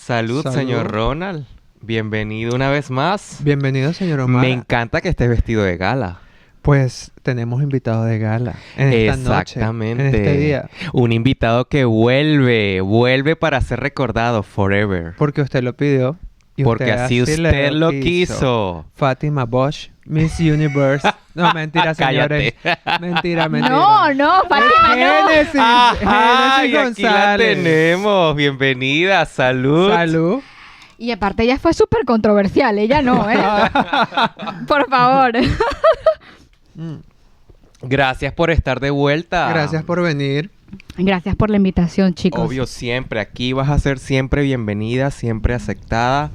Salud, señor Ronald. Bienvenido una vez más. Bienvenido, señor Omar. Me encanta que estés vestido de gala. Pues tenemos invitado de gala en esta Exactamente. noche, en este día. Un invitado que vuelve para ser recordado forever. Porque usted lo pidió. Y porque así usted lo quiso. Fátima Bosch, Miss Universe. No, mentira, señores. Mentira. No, Fátima, no. Génesis Aquí la González. tenemos. Bienvenida. Salud. Salud. Y aparte ella fue súper controversial, ella no, ¿eh? Por favor. Gracias por estar de vuelta. Gracias por venir. Gracias por la invitación, chicos. Obvio, siempre. Aquí vas a ser siempre bienvenida, siempre aceptada.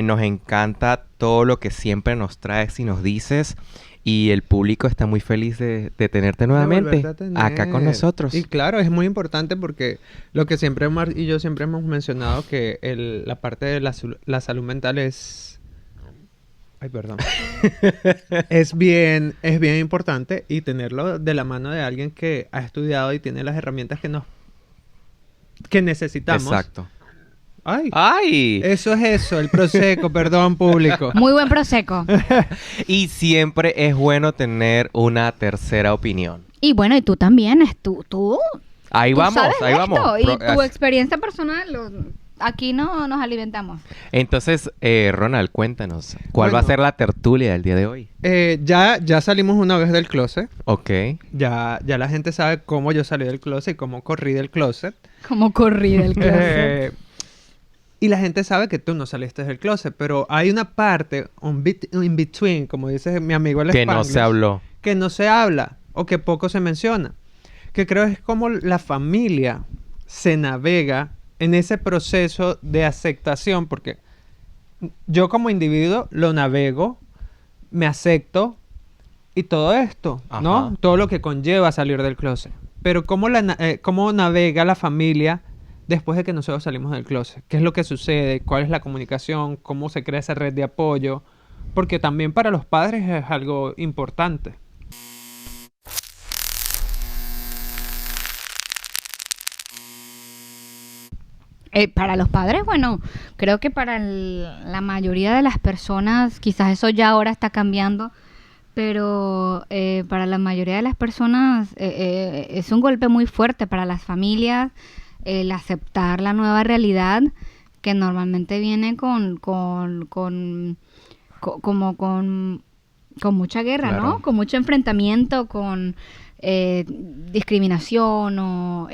Nos encanta todo lo que siempre nos traes y nos dices. Y el público está muy feliz de tenerte nuevamente acá con nosotros. Y claro, es muy importante porque lo que siempre Omar y yo siempre hemos mencionado que la parte de la salud mental es... Ay, perdón. es bien importante y tenerlo de la mano de alguien que ha estudiado y tiene las herramientas que necesitamos. Exacto. ¡Ay! Eso es eso, el Prosecco, perdón, público. Muy buen Prosecco. Y siempre es bueno tener una tercera opinión. Y bueno, y tú también, tú Ahí vamos, sabes ahí esto, vamos. Y tu experiencia personal, aquí no nos alimentamos. Entonces, Ronald, cuéntanos, ¿cuál va a ser la tertulia del día de hoy? Ya salimos una vez del closet. Ok. Ya la gente sabe cómo yo salí del closet y cómo corrí del closet. Como corrí del closet. Y la gente sabe que tú no saliste del closet, pero hay una parte, un bit in between, como dice mi amigo el que no se habló. Que no se habla o que poco se menciona. Que creo es como la familia se navega en ese proceso de aceptación, porque yo como individuo lo navego, me acepto y todo esto, ¿no? Ajá. Todo lo que conlleva salir del closet. Pero ¿cómo navega la familia después de que nosotros salimos del closet? ¿Qué es lo que sucede? ¿Cuál es la comunicación? ¿Cómo se crea esa red de apoyo? Porque también para los padres es algo importante. Para los padres, bueno, creo que para la mayoría de las personas, quizás eso ya ahora está cambiando, pero para la mayoría de las personas es un golpe muy fuerte para las familias el aceptar la nueva realidad que normalmente viene con mucha guerra, Claro. ¿no? Con mucho enfrentamiento, con discriminación o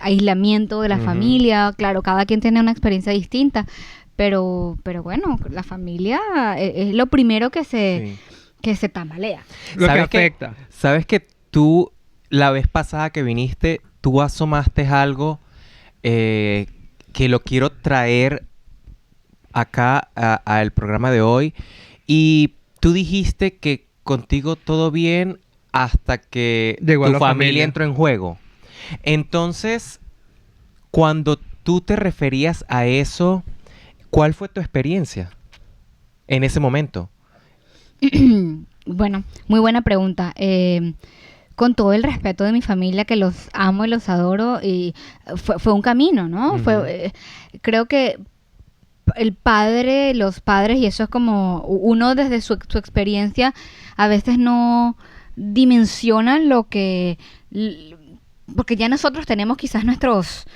aislamiento de la familia. Claro, cada quien tiene una experiencia distinta, pero bueno, la familia es lo primero que se tambalea. Lo que afecta. ¿Sabes que tú, la vez pasada que viniste, tú asomaste algo que lo quiero traer acá al programa de hoy? Y tú dijiste que contigo todo bien hasta que Llegó a tu la familia familia. entró en juego. Entonces, cuando tú te referías a eso, ¿cuál fue tu experiencia en ese momento? Bueno, muy buena pregunta. Con todo el respeto de mi familia, que los amo y los adoro, y fue un camino, ¿no? Uh-huh. Creo que los padres, y eso es como uno desde su experiencia, a veces no dimensionan porque ya nosotros tenemos quizás nuestras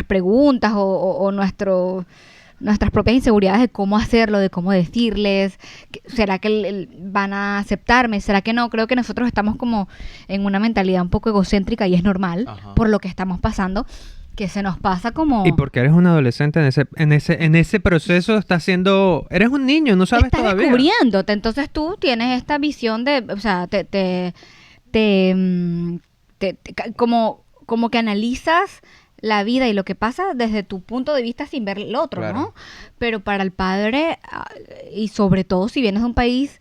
preguntas o nuestras propias inseguridades de cómo hacerlo, de cómo decirles, ¿será que van a aceptarme? ¿Será que no? Creo que nosotros estamos como en una mentalidad un poco egocéntrica y es normal. Ajá. Por lo que estamos pasando, que se nos pasa como... Y porque eres un adolescente en ese proceso, eres un niño, no sabes estás todavía. descubriéndote, entonces tú tienes esta visión de, o sea, como que analizas la vida y lo que pasa desde tu punto de vista sin ver el otro, Claro. ¿no? Pero para el padre, y sobre todo si vienes de un país,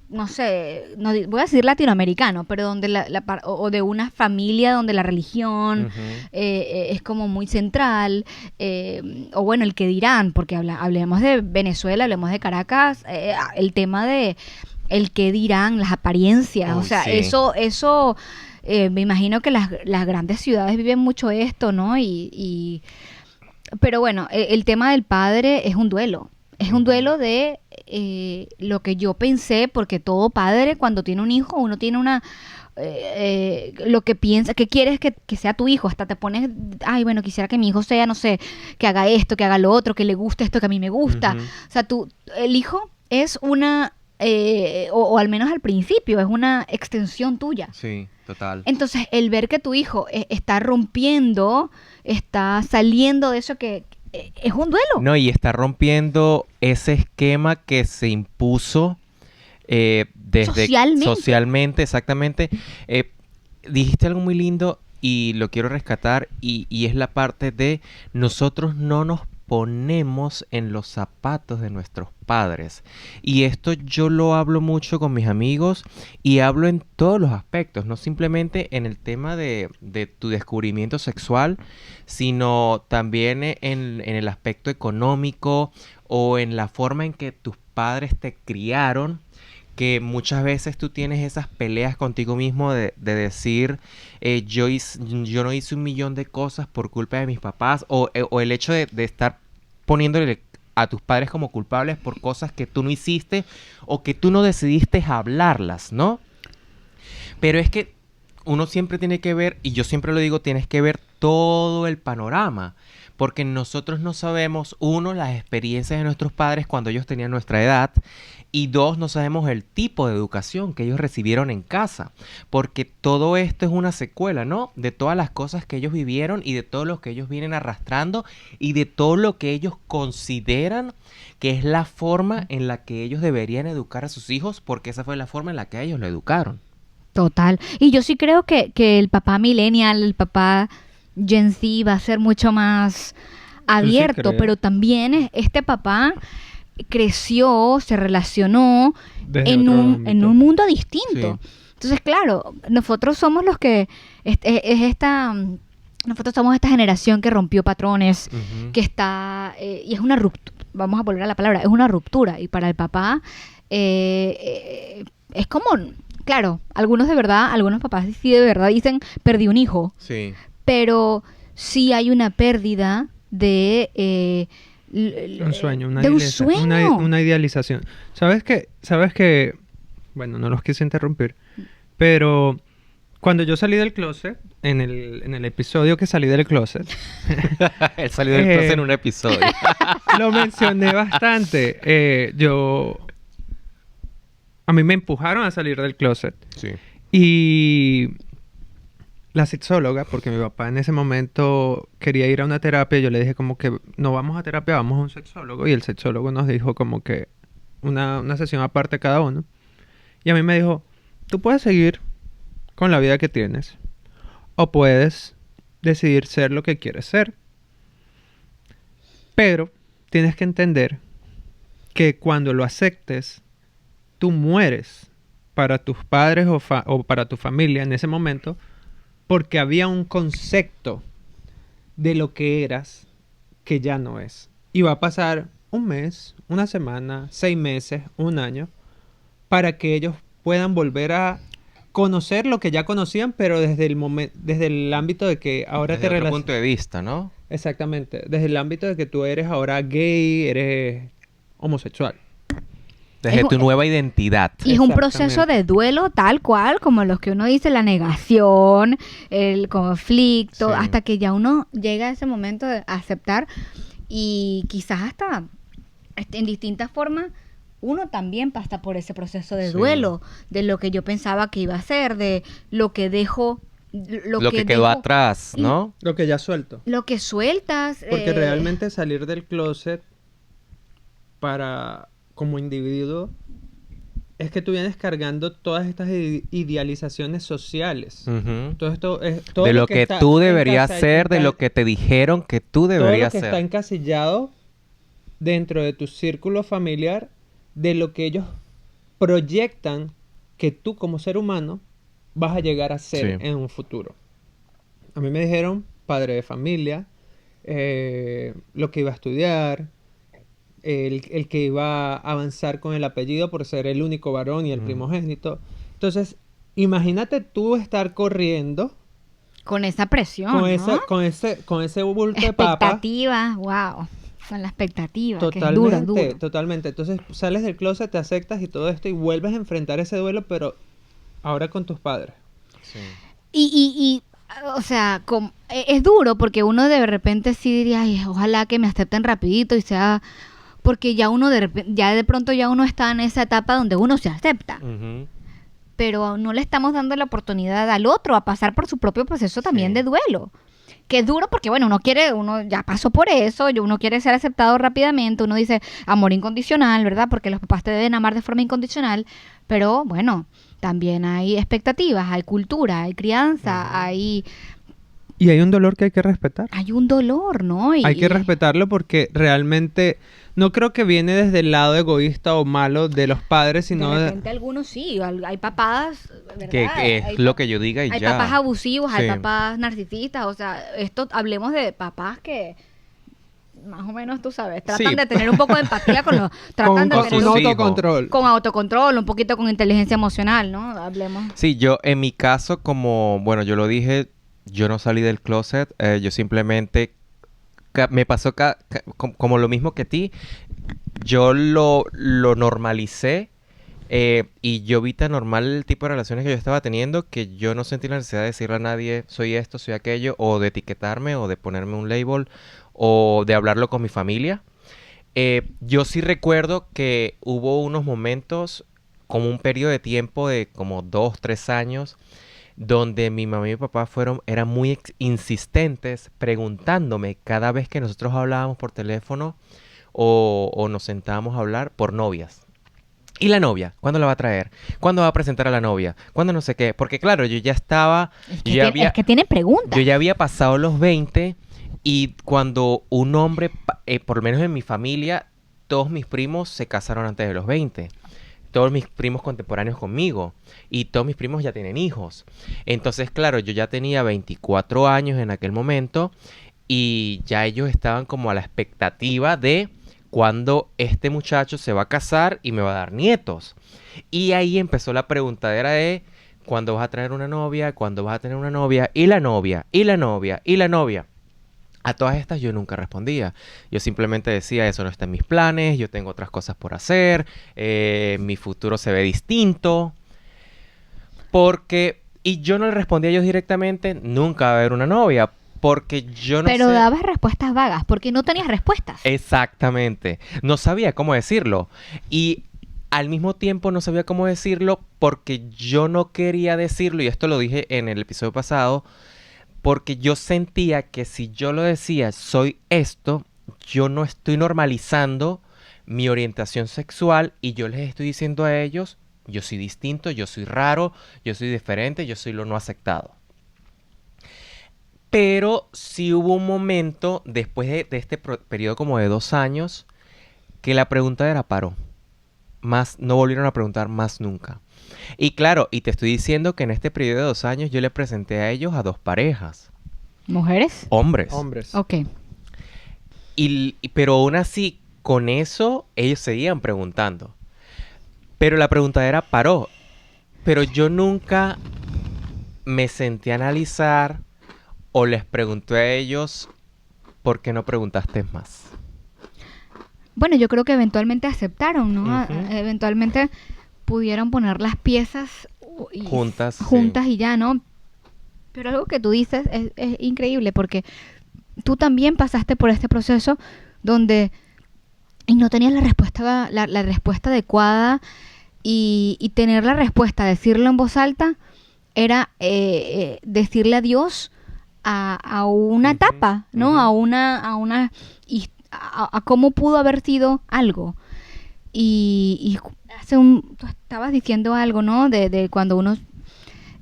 no sé, voy a decir latinoamericano, pero donde o de una familia donde la religión Uh-huh. es como muy central, o bueno, el que dirán, porque hablemos de Venezuela, hablemos de Caracas, el tema de el que dirán, las apariencias, Uy, o sea, sí. eso me imagino que las grandes ciudades viven mucho esto, ¿no? Y Pero bueno, el tema del padre es un duelo. Es un duelo de lo que yo pensé, porque todo padre cuando tiene un hijo, uno tiene lo que piensa, que quieres que sea tu hijo, hasta te pones, ay, bueno, quisiera que mi hijo sea, no sé, que haga esto, que haga lo otro, que le guste esto que a mí me gusta. Ujú. O sea, el hijo es o al menos al principio, es una extensión tuya. Sí, total. Entonces, el ver que tu hijo está rompiendo, está saliendo de eso que es un duelo. No, y está rompiendo ese esquema que se impuso desde Socialmente. exactamente. Dijiste algo muy lindo y lo quiero rescatar y es la parte de nosotros no nos ponemos en los zapatos de nuestros padres. Y esto yo lo hablo mucho con mis amigos y hablo en todos los aspectos, no simplemente en el tema de tu descubrimiento sexual, sino también en el aspecto económico o en la forma en que tus padres te criaron, que muchas veces tú tienes esas peleas contigo mismo de decir, yo no hice 1 millón de cosas por culpa de mis papás, o el hecho de estar poniéndole a tus padres como culpables por cosas que tú no hiciste o que tú no decidiste hablarlas, ¿no? Pero es que uno siempre tiene que ver, y yo siempre lo digo, tienes que ver todo el panorama, porque nosotros no sabemos, uno, las experiencias de nuestros padres cuando ellos tenían nuestra edad, y dos, no sabemos el tipo de educación que ellos recibieron en casa, porque todo esto es una secuela, ¿no? De todas las cosas que ellos vivieron y de todo lo que ellos vienen arrastrando y de todo lo que ellos consideran que es la forma en la que ellos deberían educar a sus hijos, porque esa fue la forma en la que ellos lo educaron. Total. Y yo sí creo que el papá millennial, el papá Gen Z va a ser mucho más abierto, crees? pero también este papá creció, se relacionó Desde en otro en ámbito. un mundo distinto. Sí. Entonces, claro, nosotros somos los que nosotros somos esta generación que rompió patrones, Ujú. que está y es una ruptura, vamos a volver a la palabra, es una ruptura y para el papá es como, claro, algunos papás sí de verdad dicen perdí un hijo, Sí. pero sí hay una pérdida de Un sueño, de un sueño. una idealización. ¿Sabes qué? Bueno, no los quise interrumpir, pero cuando yo salí del closet, en el episodio que salí del closet, Él salió del closet en un episodio. lo mencioné bastante. A mí me empujaron a salir del closet. Sí. Y la sexóloga, porque mi papá en ese momento quería ir a una terapia, yo le dije como que no vamos a terapia, vamos a un sexólogo. Y el sexólogo nos dijo como que una sesión aparte cada uno. Y a mí me dijo, tú puedes seguir con la vida que tienes o puedes decidir ser lo que quieres ser. Pero tienes que entender que cuando lo aceptes, tú mueres para tus padres o para tu familia en ese momento, porque había un concepto de lo que eras que ya no es. Y va a pasar un mes, una semana, 6 meses, un año, para que ellos puedan volver a conocer lo que ya conocían, pero desde el ámbito de que ahora Desde te otro punto de vista, ¿no? Exactamente, desde el ámbito de que tú eres ahora gay, eres homosexual. Desde Es tu un- nueva identidad. Y es un Exactamente. proceso de duelo tal cual, como los que uno dice, la negación, el conflicto, Sí. hasta que ya uno llega a ese momento de aceptar y quizás hasta en distintas formas uno también pasa por ese proceso de Sí. duelo, de lo que yo pensaba que iba a ser, de lo que dejo, Lo que quedó dejo atrás, y- ¿no? Lo que ya suelto. lo que sueltas. Porque realmente salir del closet como individuo es que tú vienes cargando todas estas idealizaciones sociales. Ujú. Todo esto es todo De lo que está tú deberías encasa- ser, de lo que te dijeron que tú todo lo deberías que está ser. encasillado dentro de tu círculo familiar, de lo que ellos proyectan que tú como ser humano vas a llegar a ser Sí. en un futuro. A mí me dijeron padre de familia, lo que iba a estudiar, el que iba a avanzar con el apellido por ser el único varón y el Mm. primogénito. Entonces, imagínate tú estar corriendo Con esa presión, con ¿no? con ese bulto de papa. Expectativa, wow. Con la expectativa, que es Totalmente, duro. totalmente. Entonces sales del closet, te aceptas y todo esto y vuelves a enfrentar ese duelo, pero ahora con tus padres. Sí. Y o sea, es duro porque uno de repente sí diría, ay, ojalá que me acepten rapidito y sea... Porque ya uno ya de pronto ya uno está en esa etapa donde uno se acepta. Ujú. Pero no le estamos dando la oportunidad al otro a pasar por su propio proceso también Sí. de duelo. Que es duro porque, bueno, uno ya pasó por eso, uno quiere ser aceptado rápidamente, uno dice amor incondicional, ¿verdad? Porque los papás te deben amar de forma incondicional, pero bueno, también hay expectativas, hay cultura, hay crianza, hay Y hay un dolor que hay que respetar. un dolor, ¿no? Hay que respetarlo porque realmente no creo que viene desde el lado egoísta o malo de los padres, sino de repente algunos sí, hay papás, ¿verdad? Que es Hay lo que yo diga y hay ya. papás abusivos, hay Sí. papás narcisistas, o sea, hablemos de papás que más o menos, tú sabes, tratan Sí. de tener un poco de empatía tratan de con tener sus hijos. autocontrol. con autocontrol, un poquito con inteligencia emocional, ¿no? Hablemos. Sí, yo en mi caso, como, bueno, yo lo dije, yo no salí del closet, yo simplemente me pasó como lo mismo que a ti, yo lo normalicé y yo vi tan normal el tipo de relaciones que yo estaba teniendo que yo no sentí la necesidad de decirle a nadie soy esto, soy aquello, o de etiquetarme, o de ponerme un label, o de hablarlo con mi familia. Yo sí recuerdo que hubo unos momentos, como un periodo de tiempo de como 2, 3 años, donde mi mamá y mi papá eran muy insistentes preguntándome cada vez que nosotros hablábamos por teléfono o nos sentábamos a hablar por novias. ¿Y la novia? ¿Cuándo la va a traer? ¿Cuándo va a presentar a la novia? ¿Cuándo no sé qué? Porque claro, yo ya estaba... Es que tiene preguntas. Yo ya había pasado los 20 y cuando un hombre, por lo menos en mi familia, todos mis primos se casaron antes de los 20. Todos mis primos contemporáneos conmigo y todos mis primos ya tienen hijos. Entonces, claro, yo ya tenía 24 años en aquel momento y ya ellos estaban como a la expectativa de cuándo este muchacho se va a casar y me va a dar nietos. Y ahí empezó la preguntadera de ¿cuándo vas a traer una novia? ¿Cuándo vas a tener una novia? Y la novia, y la novia, y la novia. A todas estas yo nunca respondía. Yo simplemente decía, eso no está en mis planes, yo tengo otras cosas por hacer, mi futuro se ve distinto. Y yo no le respondía a ellos directamente, nunca va a haber una novia, porque yo no Pero sé... dabas respuestas vagas, porque no tenías respuestas. Exactamente. No sabía cómo decirlo. Y al mismo tiempo no sabía cómo decirlo porque yo no quería decirlo, y esto lo dije en el episodio pasado, porque yo sentía que si yo lo decía, soy esto, yo no estoy normalizando mi orientación sexual y yo les estoy diciendo a ellos, yo soy distinto, yo soy raro, yo soy diferente, yo soy lo no aceptado. Pero sí hubo un momento, después de este periodo como de 2 años, que la preguntadera paró. No volvieron a preguntar más nunca. Y claro, y te estoy diciendo que en este periodo de 2 años yo le presenté a ellos a 2 parejas. ¿Mujeres? Hombres. Ok. Pero aún así, con eso, ellos seguían preguntando. Pero la preguntadera paró. Pero yo nunca me senté a analizar o les pregunté a ellos ¿por qué no preguntaste más? Bueno, yo creo que eventualmente aceptaron, ¿no? Ujú. Eventualmente pudieron poner las piezas Juntas, juntas sí. y ya, ¿no? Pero algo que tú dices es increíble porque tú también pasaste por este proceso donde y no tenías la respuesta adecuada y tener la respuesta, decirlo en voz alta, era decirle adiós a una Ujú, etapa, ¿no? ujú. A cómo pudo haber sido algo. Y tú estabas diciendo algo, ¿no? De cuando uno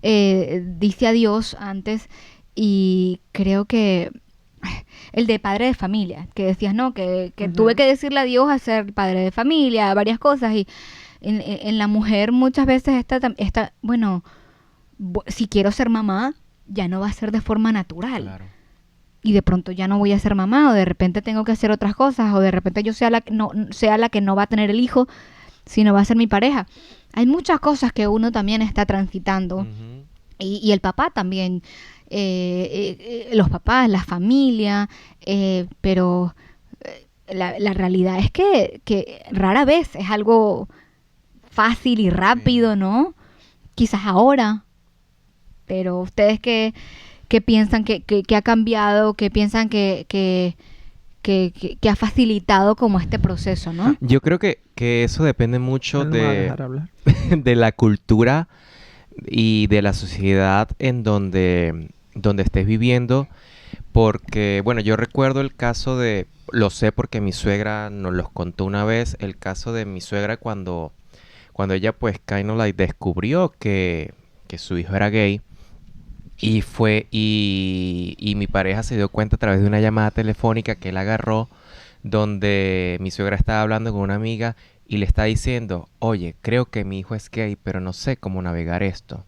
dice adiós antes y creo que el de padre de familia, que decías, ¿no? Que tuve que decirle adiós a ser padre de familia, varias cosas y en la mujer muchas veces bueno, si quiero ser mamá, ya no va a ser de forma natural. Claro. Y de pronto ya no voy a ser mamá, o de repente tengo que hacer otras cosas, o de repente yo sea la que no va a tener el hijo, sino va a ser mi pareja. Hay muchas cosas que uno también está transitando. Ujú. Y el papá también. los papás, la familia, pero la realidad es que rara vez es algo fácil y rápido, ¿no? Quizás ahora, pero ustedes qué piensan que ha cambiado, qué piensan que ha facilitado como este proceso, ¿no? Yo creo que eso depende mucho Él no me va a dejar hablar. de la cultura y de la sociedad en donde estés viviendo. Porque, bueno, yo recuerdo el caso lo sé porque mi suegra nos los contó una vez, el caso de mi suegra cuando ella pues kind of like descubrió que su hijo era gay. Y mi pareja se dio cuenta a través de una llamada telefónica que él agarró, donde mi suegra estaba hablando con una amiga y le está diciendo, oye, creo que mi hijo es gay, pero no sé cómo navegar esto.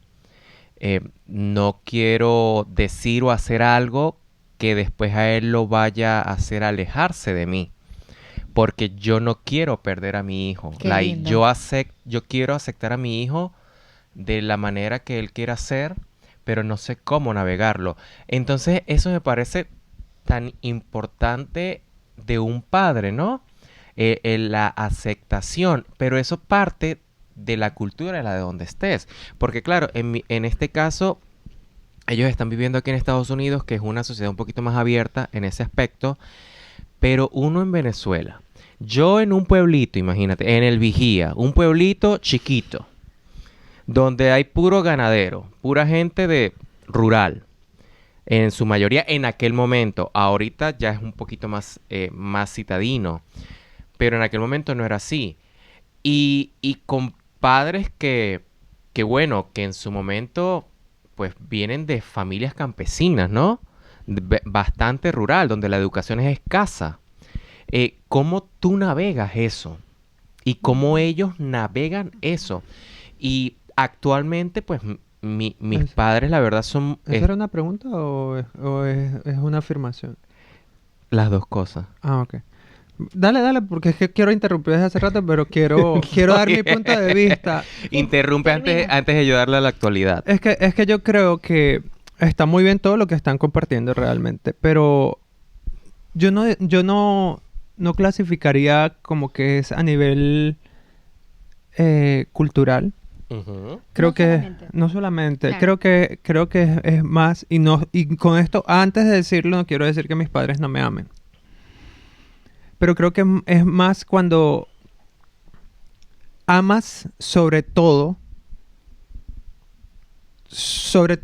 No quiero decir o hacer algo que después a él lo vaya a hacer alejarse de mí, porque yo no quiero perder a mi hijo. Qué Like, lindo. yo quiero aceptar a mi hijo de la manera que él quiera ser, pero no sé cómo navegarlo. Entonces, eso me parece tan importante de un padre, ¿no? La aceptación, pero eso parte de la cultura, de la de donde estés. Porque claro, en este caso, ellos están viviendo aquí en Estados Unidos, que es una sociedad un poquito más abierta en ese aspecto, pero uno en Venezuela, yo en un pueblito, imagínate, en el Vigía, un pueblito chiquito, donde hay puro ganadero, pura gente de rural, en su mayoría en aquel momento. Ahorita ya es un poquito más citadino, pero en aquel momento no era así. Y con padres que bueno, que en su momento pues vienen de familias campesinas, ¿no? Bastante rural, donde la educación es escasa. ¿Cómo tú navegas eso? Y cómo ellos navegan eso. Y actualmente, pues, mis Es- padres, la verdad, son ¿Esa era una pregunta o es una afirmación? las dos cosas. Ah, ok. Dale, porque es que quiero interrumpir desde hace rato, pero quiero dar mi punto de vista. Interrumpe termina. antes de ayudarle a la actualidad. Es que yo creo que está muy bien todo lo que están compartiendo realmente, pero yo no clasificaría como que es a nivel cultural. Ujú. Creo No que solamente. no solamente, Claro. creo que es más y con esto antes de decirlo no quiero decir que mis padres no me amen. Pero creo que es más cuando amas sobre todo sobre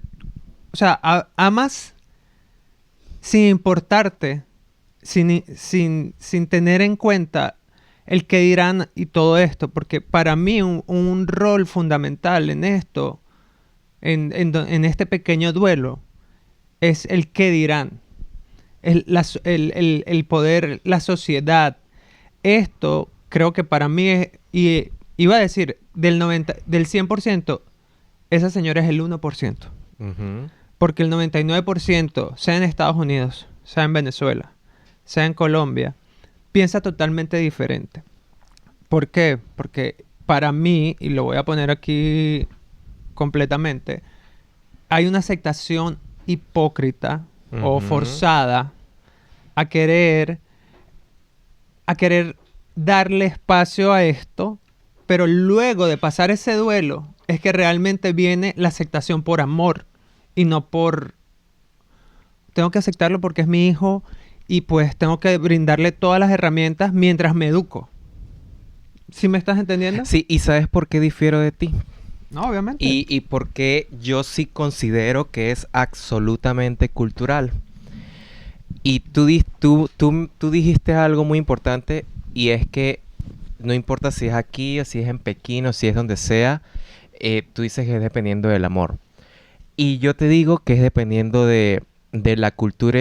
o sea, amas sin importarte, sin tener en cuenta el que dirán y todo esto, porque para mí un rol fundamental en esto, en este pequeño duelo, es el que dirán, el poder, la sociedad. Esto creo que para mí es, y iba a decir, del 100%, esa señora es el 1%. Ujú. Porque el 99%, sea en Estados Unidos, sea en Venezuela, sea en Colombia, piensa totalmente diferente. ¿Por qué? Porque para mí, y lo voy a poner aquí completamente, hay una aceptación hipócrita o Ujú. forzada a querer, a querer darle espacio a esto, pero luego de pasar ese duelo es que realmente viene la aceptación por amor y no por tengo que aceptarlo porque es mi hijo y pues tengo que brindarle todas las herramientas mientras me educo. ¿Sí me estás entendiendo? Sí, ¿y sabes por qué difiero de ti? No, obviamente. Y por qué yo sí considero que es absolutamente cultural. Y tú dijiste algo muy importante y es que no importa si es aquí o si es en Pekín o si es donde sea, tú dices que es dependiendo del amor. Y yo te digo que es dependiendo de la cultura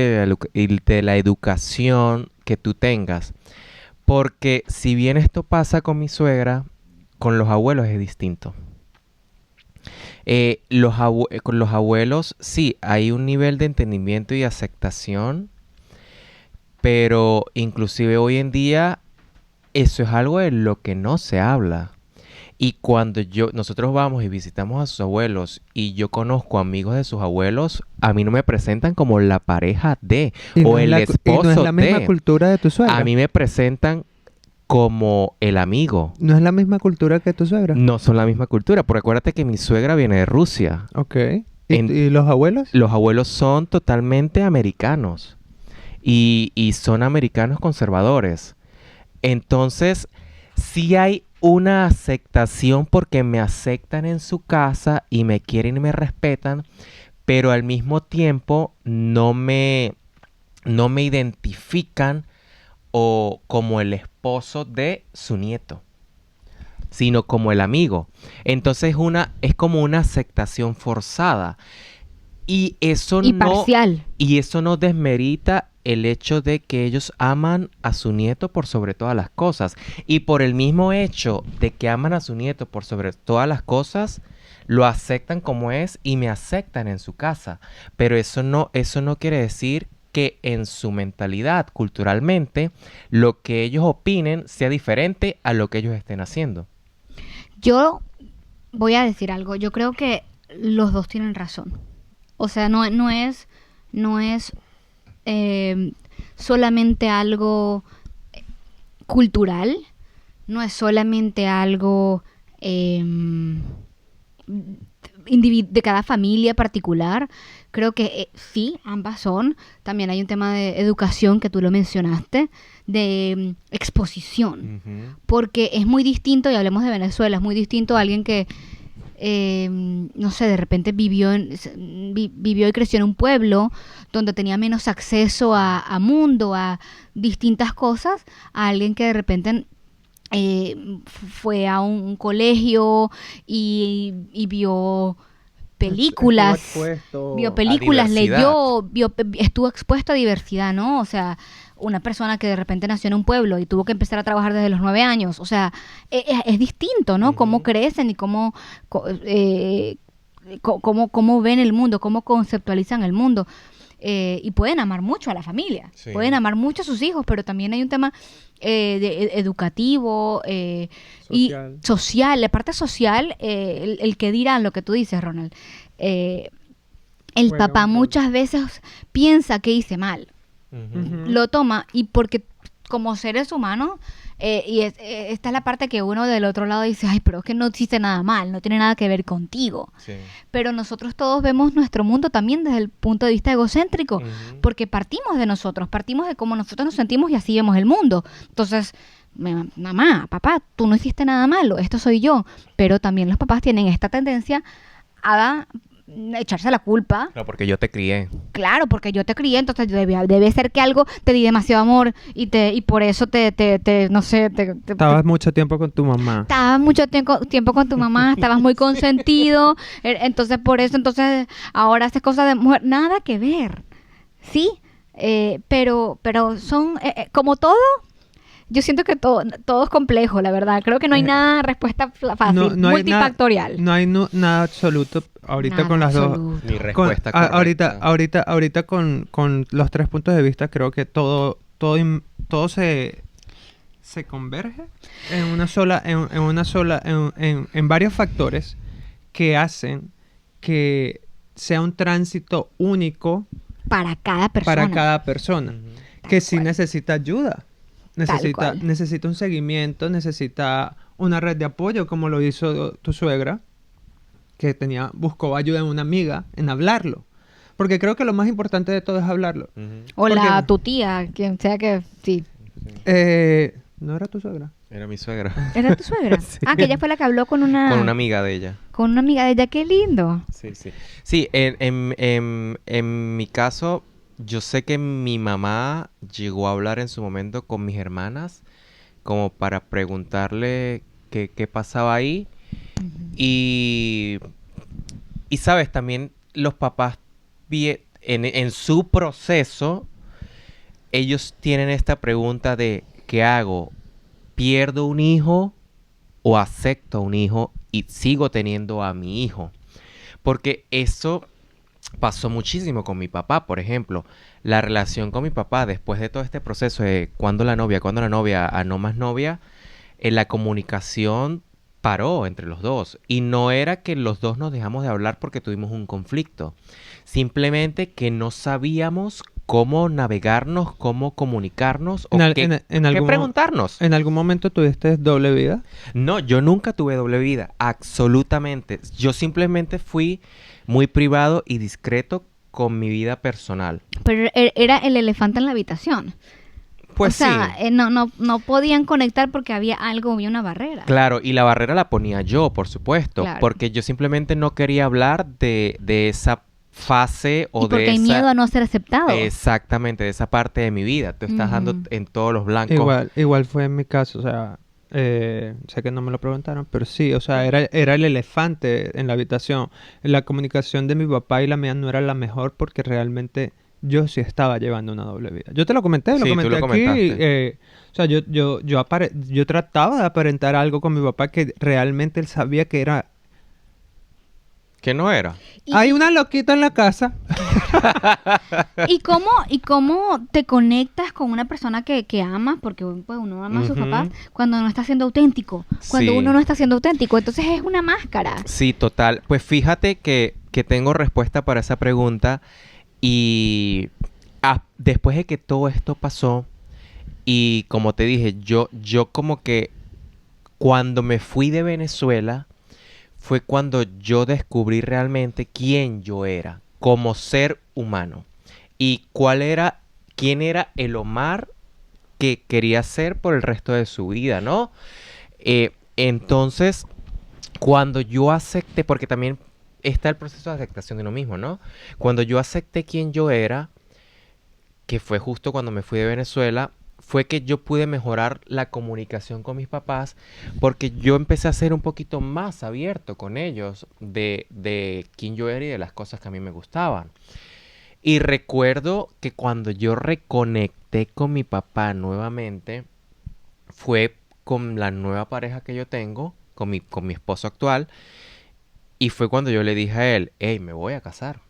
y de la educación que tú tengas. Porque si bien esto pasa con mi suegra, con los abuelos es distinto. Con los abuelos sí, hay un nivel de entendimiento y aceptación, pero inclusive hoy en día eso es algo de lo que no se habla. Y cuando nosotros vamos y visitamos a sus abuelos y yo conozco amigos de sus abuelos, a mí no me presentan como la pareja de Y o no es el la, y esposo no es la misma de. cultura de tu suegra. A mí me presentan como el amigo. No es la misma cultura que tu suegra. No son la misma cultura, porque acuérdate que mi suegra viene de Rusia. Ok. En- ¿Y los abuelos? Los abuelos son totalmente americanos y son americanos conservadores. Entonces, sí hay una aceptación porque me aceptan en su casa y me quieren y me respetan, pero al mismo tiempo no me identifican o como el esposo de su nieto, sino como el amigo. Entonces es como una aceptación forzada. Y eso Y no, parcial. y eso no desmerita el hecho de que ellos aman a su nieto por sobre todas las cosas. Y por el mismo hecho de que aman a su nieto por sobre todas las cosas, lo aceptan como es y me aceptan en su casa. Pero eso no quiere decir que en su mentalidad, culturalmente, lo que ellos opinen sea diferente a lo que ellos estén haciendo. Yo voy a decir algo. Yo creo que los dos tienen razón. O sea, no es solamente algo cultural, no es solamente algo de cada familia particular. Creo que sí, ambas son. También hay un tema de educación que tú lo mencionaste, de exposición. Porque es muy distinto, y hablemos de Venezuela, es muy distinto a alguien que no sé, de repente vivió y creció en un pueblo donde tenía menos acceso a mundo, a distintas cosas, a alguien que de repente fue a un colegio y vio películas, vio películas, leyó, estuvo expuesto a diversidad, ¿no? O sea, una persona que de repente nació en un pueblo y tuvo que empezar a trabajar desde los 9 años, o sea, es distinto, ¿no? Cómo crecen y cómo ven el mundo, cómo conceptualizan el mundo. Y pueden amar mucho a la familia, Sí. pueden amar mucho a sus hijos, pero también hay un tema educativo y social, la parte social, el que dirán, lo que tú dices, Ronald. El Bueno, papá bueno. muchas veces piensa que hice mal, Ujú. lo toma y porque como seres humanos, esta es la parte que uno del otro lado dice, ay, pero es que no hiciste nada mal, no tiene nada que ver contigo. Sí. Pero nosotros todos vemos nuestro mundo también desde el punto de vista egocéntrico, Ujú. porque partimos de nosotros, partimos de cómo nosotros nos sentimos y así vemos el mundo. Entonces, mamá, papá, tú no hiciste nada malo, esto soy yo. Pero también los papás tienen esta tendencia a echarse la culpa. No, porque yo te crié. Claro, porque yo te crié, entonces debe ser que algo te di demasiado amor y por eso no sé, Estabas mucho tiempo con tu mamá. estabas mucho tiempo con tu mamá, estabas muy consentido, entonces por eso, entonces ahora haces cosas de mujer, nada que ver, ¿sí? Pero son, como todo, yo siento que todo es complejo, la verdad, creo que no hay nada respuesta fácil, No hay multifactorial. No hay nada absoluto ahorita Nada con las dos. absoluto. Mi Con- respuesta correcta. ahorita con los tres puntos de vista creo que todo se converge en en varios factores que hacen que sea un tránsito único Para cada persona. para cada persona, Ujú. que sí cual. necesita ayuda, cual. necesita un seguimiento, necesita una red de apoyo como lo hizo tu suegra, que buscó ayuda en una amiga, en hablarlo. Porque creo que lo más importante de todo es hablarlo. Ujú. O la Porque- tu tía, quien sea que sí. ¿No era tu suegra? Era mi suegra. ¿Era tu suegra? Sí. Ah, que ella fue la que habló con una Amiga de ella. con una amiga de ella, qué lindo. Sí, sí. Sí, en mi caso, yo sé que mi mamá llegó a hablar en su momento con mis hermanas como para preguntarle qué pasaba ahí. Y sabes, también los papás en su proceso, ellos tienen esta pregunta de ¿qué hago? ¿Pierdo un hijo o acepto un hijo y sigo teniendo a mi hijo? Porque eso pasó muchísimo con mi papá, por ejemplo. La relación con mi papá después de todo este proceso de cuando la novia, a no más novia, la comunicación paró entre los dos. Y no era que los dos nos dejamos de hablar porque tuvimos un conflicto. Simplemente que no sabíamos cómo navegarnos, cómo comunicarnos o qué preguntarnos. ¿En algún momento tuviste doble vida? No, yo nunca tuve doble vida, absolutamente. Yo simplemente fui muy privado y discreto con mi vida personal. Pero era el elefante en la habitación. Pues o sea, sí. No podían conectar porque había una barrera. Claro, y la barrera la ponía yo, por supuesto, Claro. porque yo simplemente no quería hablar de esa fase o Y porque de hay esa... miedo a no ser aceptado. Exactamente, de esa parte de mi vida. Tú estás dando Ujú. en todos los blancos. Igual fue en mi caso, o sea, sé que no me lo preguntaron, pero sí, o sea, era el elefante en la habitación. La comunicación de mi papá y la mía no era la mejor porque realmente yo sí estaba llevando una doble vida. Yo te lo comenté, Sí, tú lo aquí. comentaste. O sea, yo trataba de aparentar algo con mi papá que realmente él sabía que era... ¿Qué no era? Hay una loquita en la casa. ¿Y cómo te conectas con una persona que amas? Porque pues, uno ama a sus Ujú. papás cuando no está siendo auténtico. Cuando Sí. uno no está siendo auténtico. Entonces es una máscara. Sí, total. Pues fíjate que tengo respuesta para esa pregunta y después de que todo esto pasó y como te dije, yo como que cuando me fui de Venezuela fue cuando yo descubrí realmente quién yo era como ser humano y quién era el Omar que quería ser por el resto de su vida, ¿no? Entonces, cuando yo acepté, porque también está el proceso de aceptación de uno mismo, ¿no? Cuando yo acepté quién yo era, que fue justo cuando me fui de Venezuela, fue que yo pude mejorar la comunicación con mis papás porque yo empecé a ser un poquito más abierto con ellos de quién yo era y de las cosas que a mí me gustaban. Y recuerdo que cuando yo reconecté con mi papá nuevamente, fue con la nueva pareja que yo tengo, con mi esposo actual, y fue cuando yo le dije a él, hey, me voy a casar,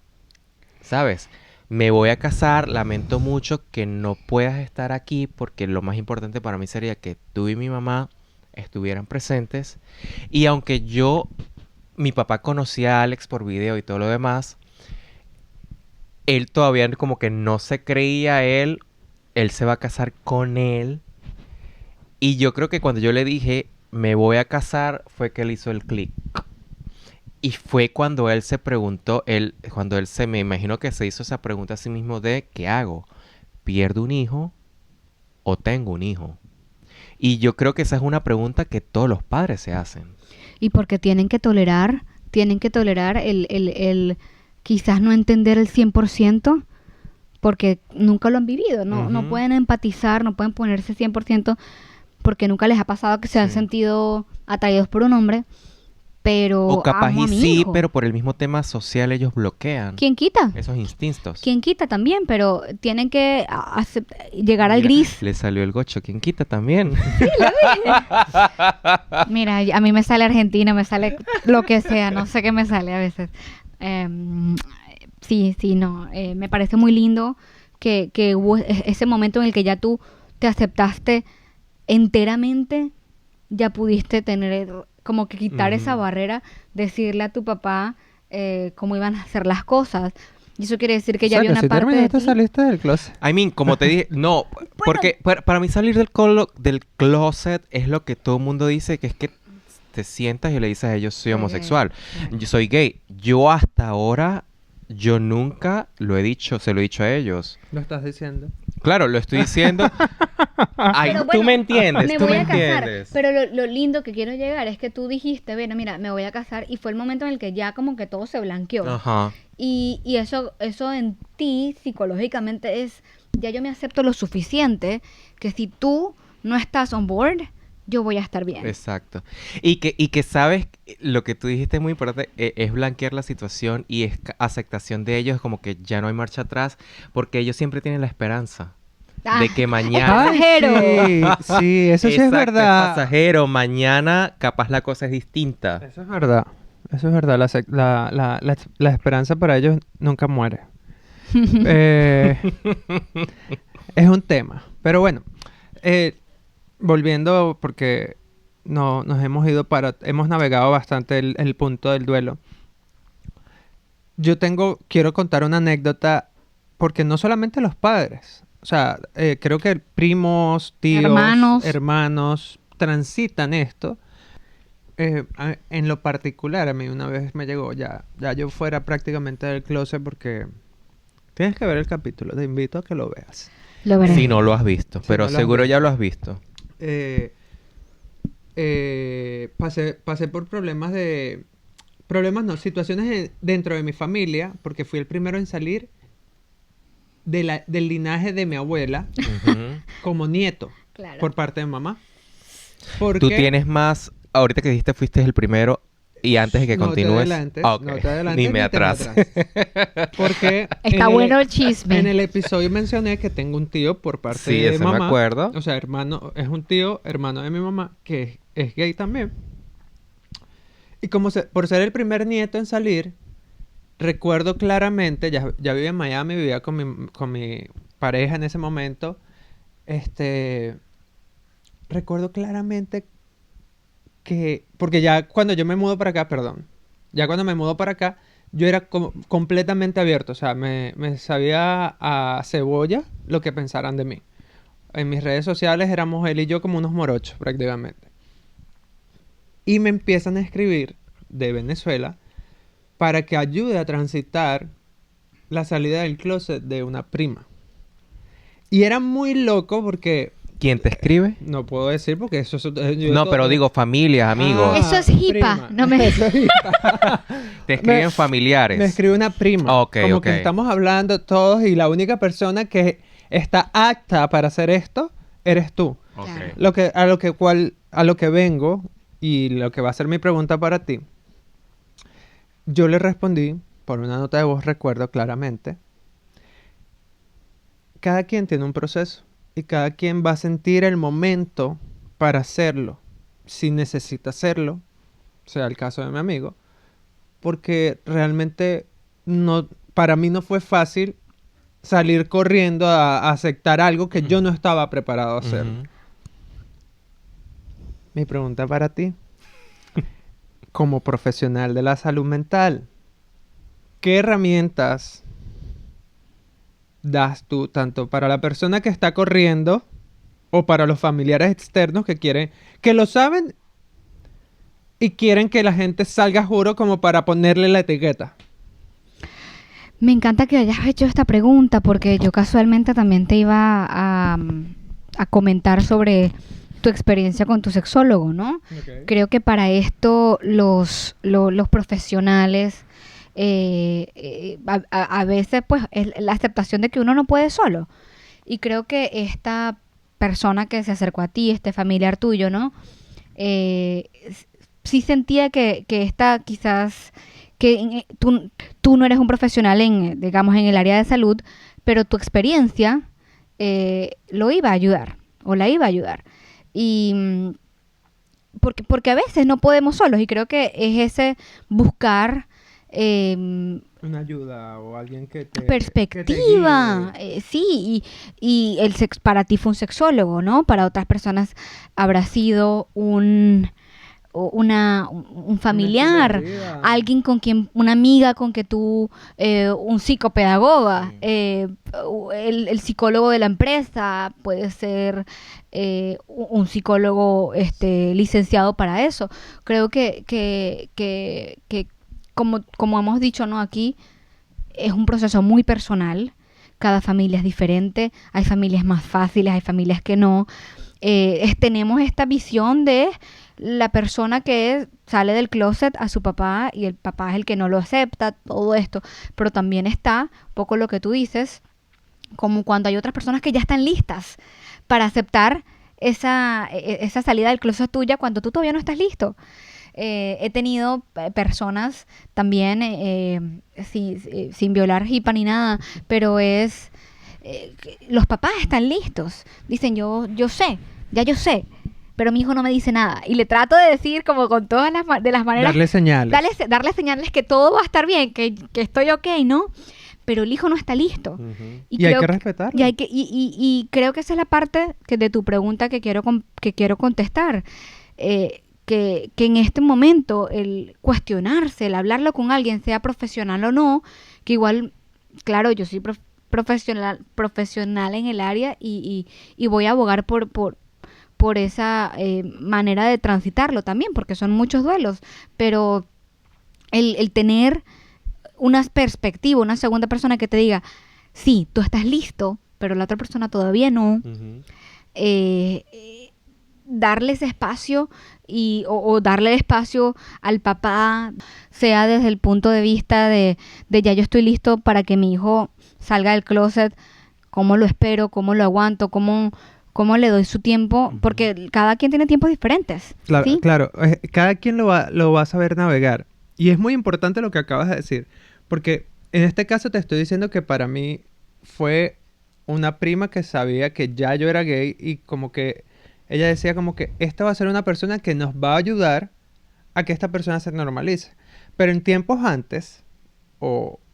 ¿sabes? Me voy a casar, lamento mucho que no puedas estar aquí porque lo más importante para mí sería que tú y mi mamá estuvieran presentes. Y aunque mi papá conocía a Alex por video y todo lo demás, él todavía como que no se creía él se va a casar con él. Y yo creo que cuando yo le dije, me voy a casar, fue que él hizo el clic. Y fue cuando él se preguntó, me imagino que se hizo esa pregunta a sí mismo de, ¿qué hago? ¿Pierdo un hijo o tengo un hijo? Y yo creo que esa es una pregunta que todos los padres se hacen. Y porque tienen que tolerar el quizás no entender el 100%, porque nunca lo han vivido, no Ujú. pueden empatizar, no pueden ponerse 100%, porque nunca les ha pasado que se han Sí. sentido atraídos por un hombre, pero O capaz amo y a mi sí, hijo. pero por el mismo tema social ellos bloquean ¿Quién quita? esos instintos. ¿Quién quita también? Pero tienen que llegar al Mira, gris. le salió el gocho. ¿Quién quita también? Mira, a mí me sale Argentina, me sale lo que sea, no sé qué me sale a veces. Sí, no, me parece muy lindo que hubo ese momento en el que ya tú te aceptaste enteramente, ya pudiste tener, como que quitar esa Ujú. barrera, decirle a tu papá cómo iban a hacer las cosas. Y eso quiere decir que ya O sea, había que una si parte de terminaste, ti. saliste del closet. I mean, como te dije, no, porque para mí salir del closet es lo que todo el mundo dice, que es que te sientas y le dices a ellos soy Soy homosexual, gay. yo soy gay. Yo hasta ahora, yo nunca lo he dicho, se lo he dicho a ellos. Lo estás diciendo. Claro, lo estoy diciendo. Ay, Pero tú bueno, me entiendes, me tú voy me a casar. entiendes. Pero lo lindo que quiero llegar es que tú dijiste, bueno, mira, me voy a casar, y fue el momento en el que ya como que todo se blanqueó. Ajá. Y eso en ti psicológicamente es, ya yo me acepto lo suficiente que si tú no estás on board, yo voy a estar bien. Exacto. Y que sabes, lo que tú dijiste es muy importante, es blanquear la situación y es aceptación de ellos, como que ya no hay marcha atrás, porque ellos siempre tienen la esperanza de que mañana... es pasajero. Sí, eso sí es Exacto, verdad. es pasajero. Mañana capaz la cosa es distinta. Eso es verdad. Eso es verdad. La esperanza para ellos nunca muere. Es un tema. Pero bueno, volviendo, porque no, nos hemos ido hemos navegado bastante el punto del duelo. Quiero contar una anécdota, porque no solamente los padres, o sea, creo que primos, tíos, hermanos transitan esto. En lo particular, a mí una vez me llegó, ya yo fuera prácticamente del closet, porque tienes que ver el capítulo, te invito a que lo veas. Lo veré. Si no lo has visto, Si pero no lo has seguro visto. ya lo has visto. Pasé por situaciones dentro de mi familia, porque fui el primero en salir del linaje de mi abuela Ujú. como nieto, Claro. por parte de mamá. Tú tienes más... Ahorita que dijiste fuiste el primero y antes de que No te continúes... adelantes, Ah, ok. no te adelantes Ni me te atrases. Porque Está bueno el chisme. En el episodio mencioné que tengo un tío por parte Sí, de eso me mamá. acuerdo. O sea, hermano, es un tío, hermano de mi mamá, que es gay también. Y por ser el primer nieto en salir, recuerdo claramente, ya vivía en Miami, vivía con mi pareja en ese momento. Recuerdo claramente que, porque ya cuando yo me mudo para acá, ya cuando me mudo para acá, yo era completamente abierto, o sea, me sabía a cebolla lo que pensaran de mí. En mis redes sociales éramos él y yo como unos morochos prácticamente. Y me empiezan a escribir de Venezuela para que ayude a transitar la salida del closet de una prima. Y era muy loco porque... ¿Quién te escribe? No puedo decir porque eso es... No, pero digo familias, amigos. Eso es hipa, no me- Eso es hipa. Te escriben me- familiares. Me escribe una prima. Ok, como ok. que estamos hablando todos y la única persona que está apta para hacer esto eres tú. Ok. Claro. A lo que vengo y lo que va a ser mi pregunta para ti. Yo le respondí por una nota de voz, recuerdo claramente. Cada quien tiene un proceso y cada quien va a sentir el momento para hacerlo, si necesita hacerlo, sea el caso de mi amigo, porque realmente para mí no fue fácil salir corriendo a aceptar algo que yo no estaba preparado a hacer. Ujú. Mi pregunta para ti, como profesional de la salud mental, ¿qué herramientas das tú tanto para la persona que está corriendo o para los familiares externos que lo saben y quieren que la gente salga, juro, como para ponerle la etiqueta? Me encanta que hayas hecho esta pregunta porque yo casualmente también te iba a comentar sobre tu experiencia con tu sexólogo, ¿no? Creo que para esto los profesionales a veces pues es la aceptación de que uno no puede solo. Y creo que esta persona que se acercó a ti, este familiar tuyo, ¿no? Sí sentía que esta quizás que tú no eres un profesional digamos, en el área de salud, pero tu experiencia lo iba a ayudar o la iba a ayudar. Y porque a veces no podemos solos y creo que es ese buscar Una ayuda o alguien que te... perspectiva, que te guíe. sí, y para ti fue un sexólogo, ¿no? Para otras personas habrá sido un familiar, estilo de vida. alguien con quien, una amiga con que tú, un psicopedagoga, el psicólogo de la empresa, puede ser un psicólogo licenciado para eso. Creo que como hemos dicho, ¿no? Aquí es un proceso muy personal. Cada familia es diferente. Hay familias más fáciles, hay familias que no. Tenemos esta visión de la persona que sale del closet a su papá y el papá es el que no lo acepta, todo esto. Pero también está un poco lo que tú dices, como cuando hay otras personas que ya están listas para aceptar esa salida del closet tuya cuando tú todavía no estás listo. He tenido personas también, sin violar hipa ni nada, pero los papás están listos. Dicen, yo sé, pero mi hijo no me dice nada. Y le trato de decir como con todas las maneras. Darle señales. Darle señales que todo va a estar bien, que estoy ok, ¿no? Pero el hijo no está listo. Ujú. Y hay que respetarlo. Y creo que esa es la parte de tu pregunta que quiero contestar. que en este momento el cuestionarse, el hablarlo con alguien, sea profesional o no, que igual, claro, yo soy profesional en el área y voy a abogar por esa manera de transitarlo también, porque son muchos duelos, pero el tener una perspectiva, una segunda persona que te diga, sí, tú estás listo, pero la otra persona todavía no, darle ese espacio o darle espacio al papá, sea desde el punto de vista de ya yo estoy listo para que mi hijo salga del closet, cómo lo espero, cómo lo aguanto, cómo le doy su tiempo, porque cada quien tiene tiempos diferentes. Claro, ¿sí? claro. Cada quien lo va a saber navegar. Y es muy importante lo que acabas de decir, porque en este caso te estoy diciendo que para mí fue una prima que sabía que ya yo era gay y como que ella decía como que esta va a ser una persona que nos va a ayudar a que esta persona se normalice. Pero en tiempos antes,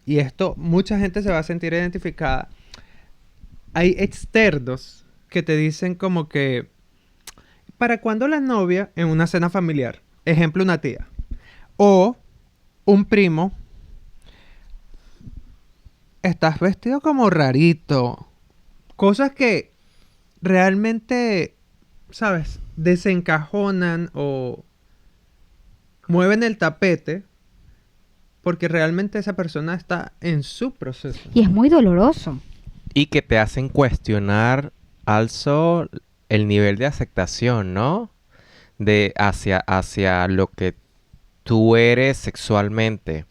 y esto mucha gente se va a sentir identificada, hay externos que te dicen como que ¿para cuándo la novia en una cena familiar? Ejemplo, una tía. O un primo, estás vestido como rarito. Cosas que realmente, ¿sabes? Desencajonan o mueven el tapete porque realmente esa persona está en su proceso. Y es muy doloroso. Y que te hacen cuestionar also el nivel de aceptación, ¿no? Hacia lo que tú eres sexualmente.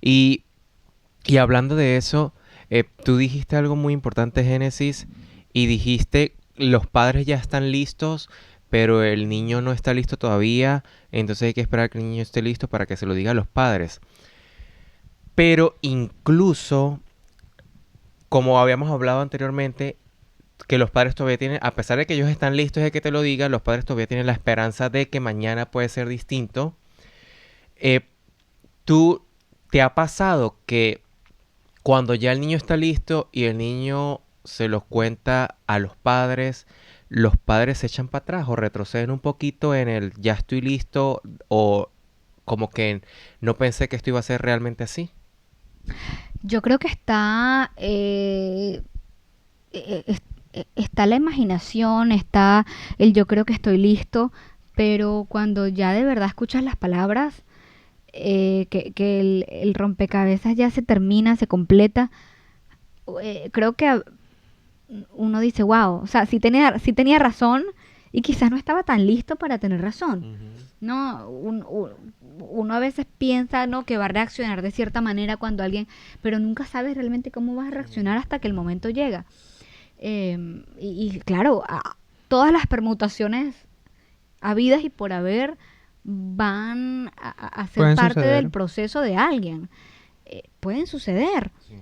Y hablando de eso, tú dijiste algo muy importante, Génesis, y dijiste, los padres ya están listos, pero el niño no está listo todavía, entonces hay que esperar que el niño esté listo para que se lo diga a los padres. Pero incluso, como habíamos hablado anteriormente, que los padres todavía tienen, a pesar de que ellos están listos de que te lo digan, los padres todavía tienen la esperanza de que mañana puede ser distinto. ¿Tú te ha pasado que cuando ya el niño está listo y el niño se los cuenta a los padres se echan para atrás o retroceden un poquito en el ya estoy listo o como que no pensé que esto iba a ser realmente así? Yo creo que está la imaginación, está el yo creo que estoy listo, pero cuando ya de verdad escuchas las palabras, que el rompecabezas ya se termina, se completa, creo que uno dice, wow, o sea, sí tenía razón y quizás no estaba tan listo para tener razón. No, uno a veces piensa, ¿no?, que va a reaccionar de cierta manera cuando alguien, pero nunca sabes realmente cómo vas a reaccionar hasta que el momento llega. Y claro, todas las permutaciones habidas y por haber van a ser Pueden parte suceder. del proceso de alguien. Pueden suceder. Sí.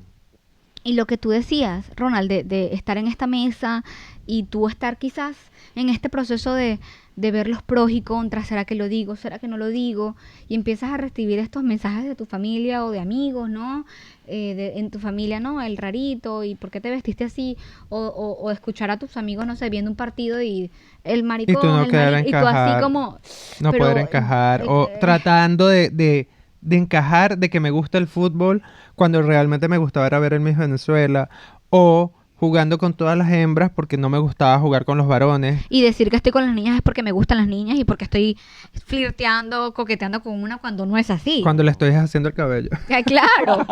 Y lo que tú decías, Ronald, de estar en esta mesa y tú estar quizás en este proceso de ver los pros y contras, ¿será que lo digo? ¿Será que no lo digo? Y empiezas a recibir estos mensajes de tu familia o de amigos, ¿no? En tu familia, ¿no? El rarito, ¿y por qué te vestiste así? O escuchar a tus amigos, no sé, viendo un partido y el maricón, Y tú no querer y tú así encajar, como... no pero, poder encajar o tratando de encajar, de que me gusta el fútbol cuando realmente me gustaba era ver el Miss Venezuela, o jugando con todas las hembras porque no me gustaba jugar con los varones. Y decir que estoy con las niñas es porque me gustan las niñas y porque estoy flirteando, coqueteando con una cuando no es así. Cuando le estoy haciendo el cabello. Claro.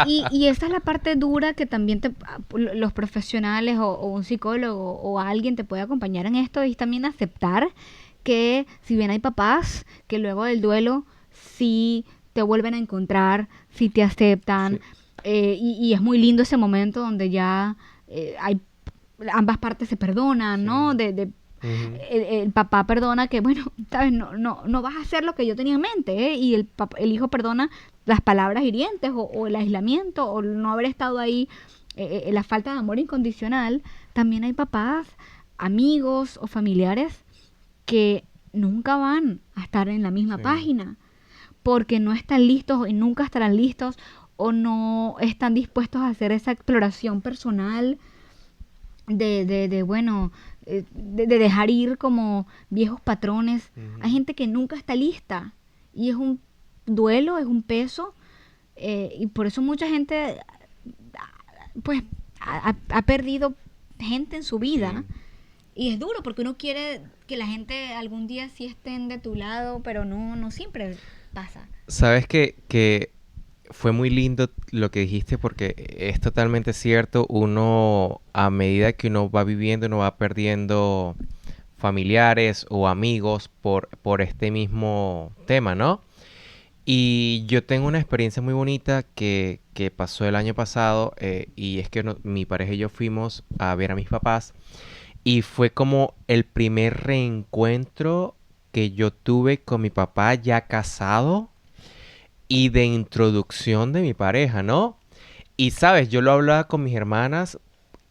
Y esa es la parte dura que también los profesionales o un psicólogo o alguien te puede acompañar en esto, es también aceptar que si bien hay papás que luego del duelo sí te vuelven a encontrar, sí te aceptan, y es muy lindo ese momento donde ya ambas partes se perdonan, ¿no? El papá perdona que, bueno, ¿sabes? No vas a hacer lo que yo tenía en mente, ¿eh? Y el hijo perdona las palabras hirientes o el aislamiento o no haber estado ahí, la falta de amor incondicional. También hay papás, amigos o familiares que nunca van a estar en la misma página porque no están listos y nunca estarán listos o no están dispuestos a hacer esa exploración personal de bueno, de dejar ir como viejos patrones. Ujú. Hay gente que nunca está lista y es un duelo, es un peso, y por eso mucha gente pues ha perdido gente en su vida. Sí. Y es duro porque uno quiere que la gente algún día sí estén de tu lado, pero no siempre pasa. Sabes que fue muy lindo lo que dijiste porque es totalmente cierto. Uno, a medida que uno va viviendo, uno va perdiendo familiares o amigos por este mismo tema, ¿no? Y yo tengo una experiencia muy bonita que pasó el año pasado, y es que mi pareja y yo fuimos a ver a mis papás y fue como el primer reencuentro que yo tuve con mi papá ya casado y de introducción de mi pareja, ¿no? Y sabes, yo lo hablaba con mis hermanas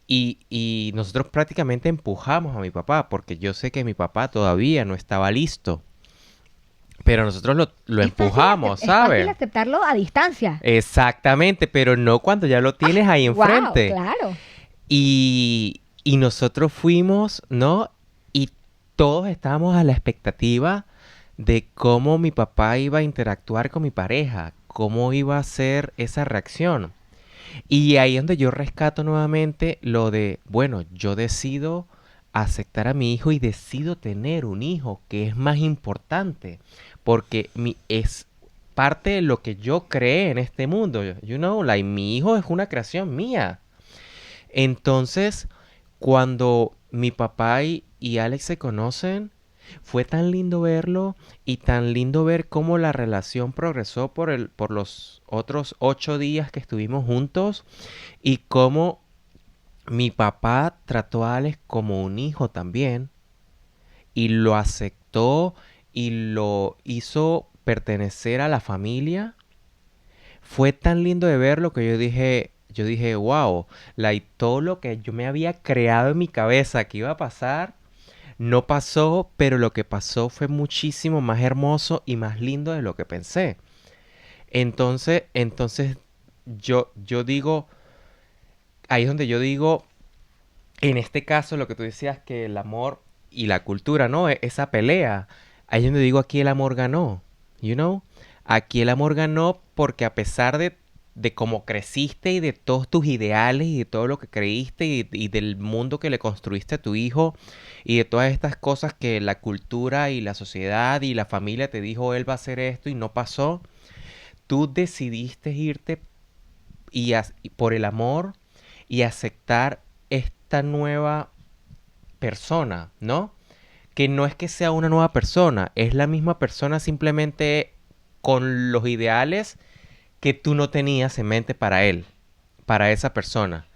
y nosotros prácticamente empujamos a mi papá porque yo sé que mi papá todavía no estaba listo. Pero nosotros lo empujamos, Es fácil ¿sabes? aceptarlo a distancia. Exactamente, pero no cuando ya lo tienes ahí Wow, enfrente. claro. Y nosotros fuimos, ¿no? Y todos estábamos a la expectativa de cómo mi papá iba a interactuar con mi pareja, cómo iba a ser esa reacción. Y ahí es donde yo rescato nuevamente lo de, bueno, yo decido aceptar a mi hijo y decido tener un hijo, que es más importante, porque es parte de lo que yo creé en este mundo. You know, like, mi hijo es una creación mía. Entonces, cuando mi papá y Alex se conocen, fue tan lindo verlo y tan lindo ver cómo la relación progresó por los otros 8 días que estuvimos juntos y cómo mi papá trató a Alex como un hijo también y lo aceptó y lo hizo pertenecer a la familia. Fue tan lindo de verlo que yo dije, wow, todo lo que yo me había creado en mi cabeza que iba a pasar, no pasó, pero lo que pasó fue muchísimo más hermoso y más lindo de lo que pensé. Entonces yo digo, ahí es donde yo digo, en este caso lo que tú decías que el amor y la cultura, ¿no? Esa pelea, ahí es donde digo, aquí el amor ganó, you know? Aquí el amor ganó porque a pesar de cómo creciste y de todos tus ideales y de todo lo que creíste y del mundo que le construiste a tu hijo y de todas estas cosas que la cultura y la sociedad y la familia te dijo, él va a hacer esto y no pasó, tú decidiste irte y por el amor y aceptar esta nueva persona, ¿no? Que no es que sea una nueva persona, es la misma persona simplemente con los ideales que tú no tenías en mente para él, para esa persona.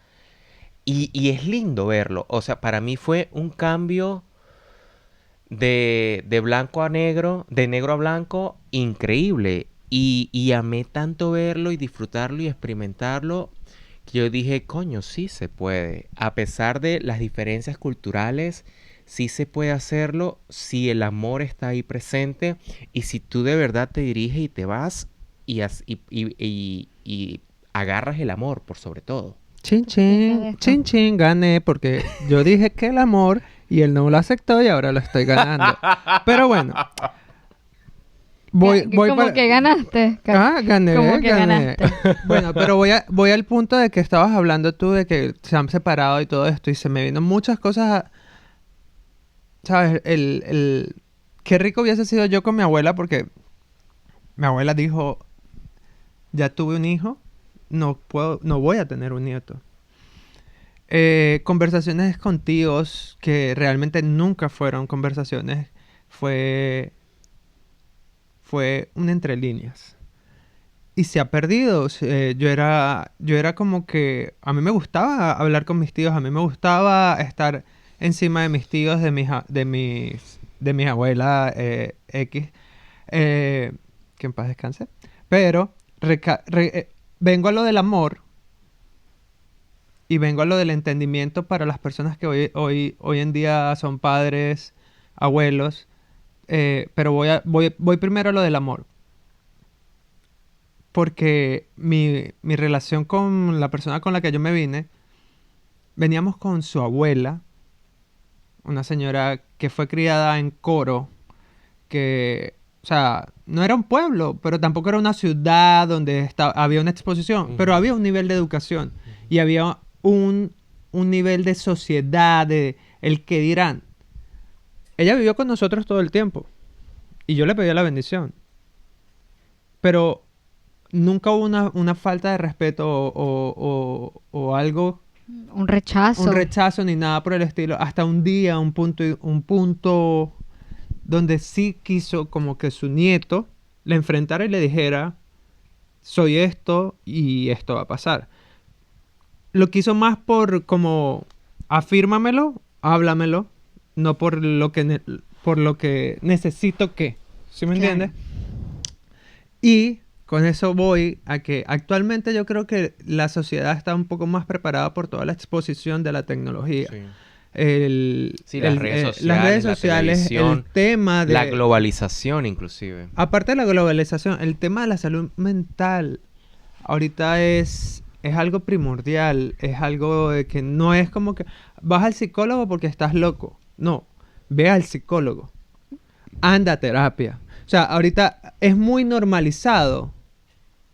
Y es lindo verlo, o sea, para mí fue un cambio de blanco a negro, de negro a blanco, increíble. Y amé tanto verlo y disfrutarlo y experimentarlo que yo dije, coño, sí se puede. A pesar de las diferencias culturales, sí se puede hacerlo si el amor está ahí presente y si tú de verdad te diriges y te vas y agarras el amor por sobre todo. Chin chin, chin chin, gané porque yo dije que el amor y él no lo aceptó y ahora lo estoy ganando. Pero bueno, voy Como para... que ganaste. gané, Como que gané. ganaste. Bueno, pero voy al punto de que estabas hablando tú de que se han separado y todo esto y se me vino muchas cosas, ¿sabes? Qué rico hubiese sido yo con mi abuela porque mi abuela dijo, ya tuve un hijo, no voy a tener un nieto. Conversaciones con tíos que realmente nunca fueron conversaciones, fue un entre líneas. Y se ha perdido. Yo era como que a mí me gustaba hablar con mis tíos, a mí me gustaba estar encima de mis tíos, de mis abuelas X, que en paz descanse. Pero vengo a lo del amor y vengo a lo del entendimiento para las personas que hoy en día son padres, abuelos. Pero voy primero a lo del amor. Porque mi relación con la persona con la que yo me vine, veníamos con su abuela una señora que fue criada en Coro, que, o sea, no era un pueblo, pero tampoco era una ciudad donde había una exposición, pero había un nivel de educación y había un nivel de sociedad, de el que dirán. Ella vivió con nosotros todo el tiempo y yo le pedí la bendición, pero nunca hubo una falta de respeto o algo, Un rechazo. un rechazo ni nada por el estilo, hasta un día, un punto donde sí quiso como que su nieto le enfrentara y le dijera, soy esto y esto va a pasar. Lo quiso más por como, afírmamelo, háblamelo, no por lo que necesito que, ¿sí me Claro. entiendes? Y con eso voy a que actualmente yo creo que la sociedad está un poco más preparada por toda la exposición de la tecnología. Sí, las redes sociales, las redes la sociales, el televisión, tema de... la globalización inclusive. Aparte de la globalización, el tema de la salud mental ahorita es algo primordial, es algo de que no es como que vas al psicólogo porque estás loco. No, ve al psicólogo, anda a terapia. O sea, ahorita es muy normalizado.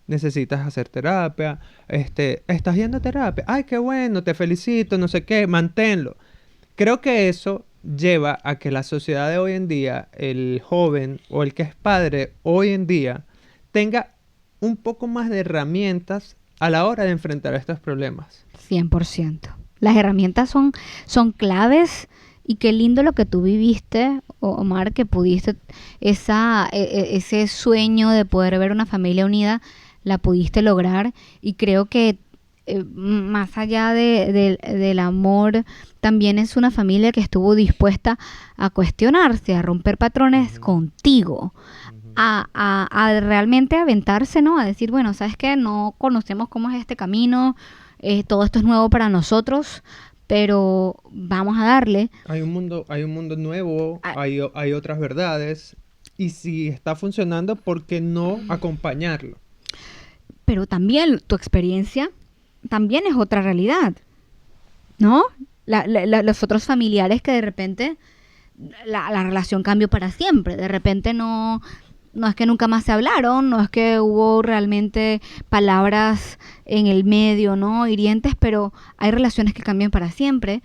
Necesitas hacer terapia, estás yendo a terapia. Ay, qué bueno, te felicito, no sé qué, manténlo. Creo que eso lleva a que la sociedad de hoy en día, el joven o el que es padre hoy en día, tenga un poco más de herramientas a la hora de enfrentar estos problemas. 100%. Las herramientas son claves y qué lindo lo que tú viviste, Omar, que pudiste, ese sueño de poder ver una familia unida, la pudiste lograr y creo que más allá del amor, también es una familia que estuvo dispuesta a cuestionarse, a romper patrones contigo, a realmente aventarse, ¿no? A decir, bueno, ¿sabes qué? No conocemos cómo es este camino, todo esto es nuevo para nosotros, pero vamos a darle. Hay un mundo nuevo, Ah. hay otras verdades, y si está funcionando, ¿por qué no acompañarlo? Pero también tu experiencia también es otra realidad, ¿no? Los otros familiares que de repente la relación cambió para siempre, de repente no es que nunca más se hablaron, no es que hubo realmente palabras en el medio, ¿no? Hirientes, pero hay relaciones que cambian para siempre,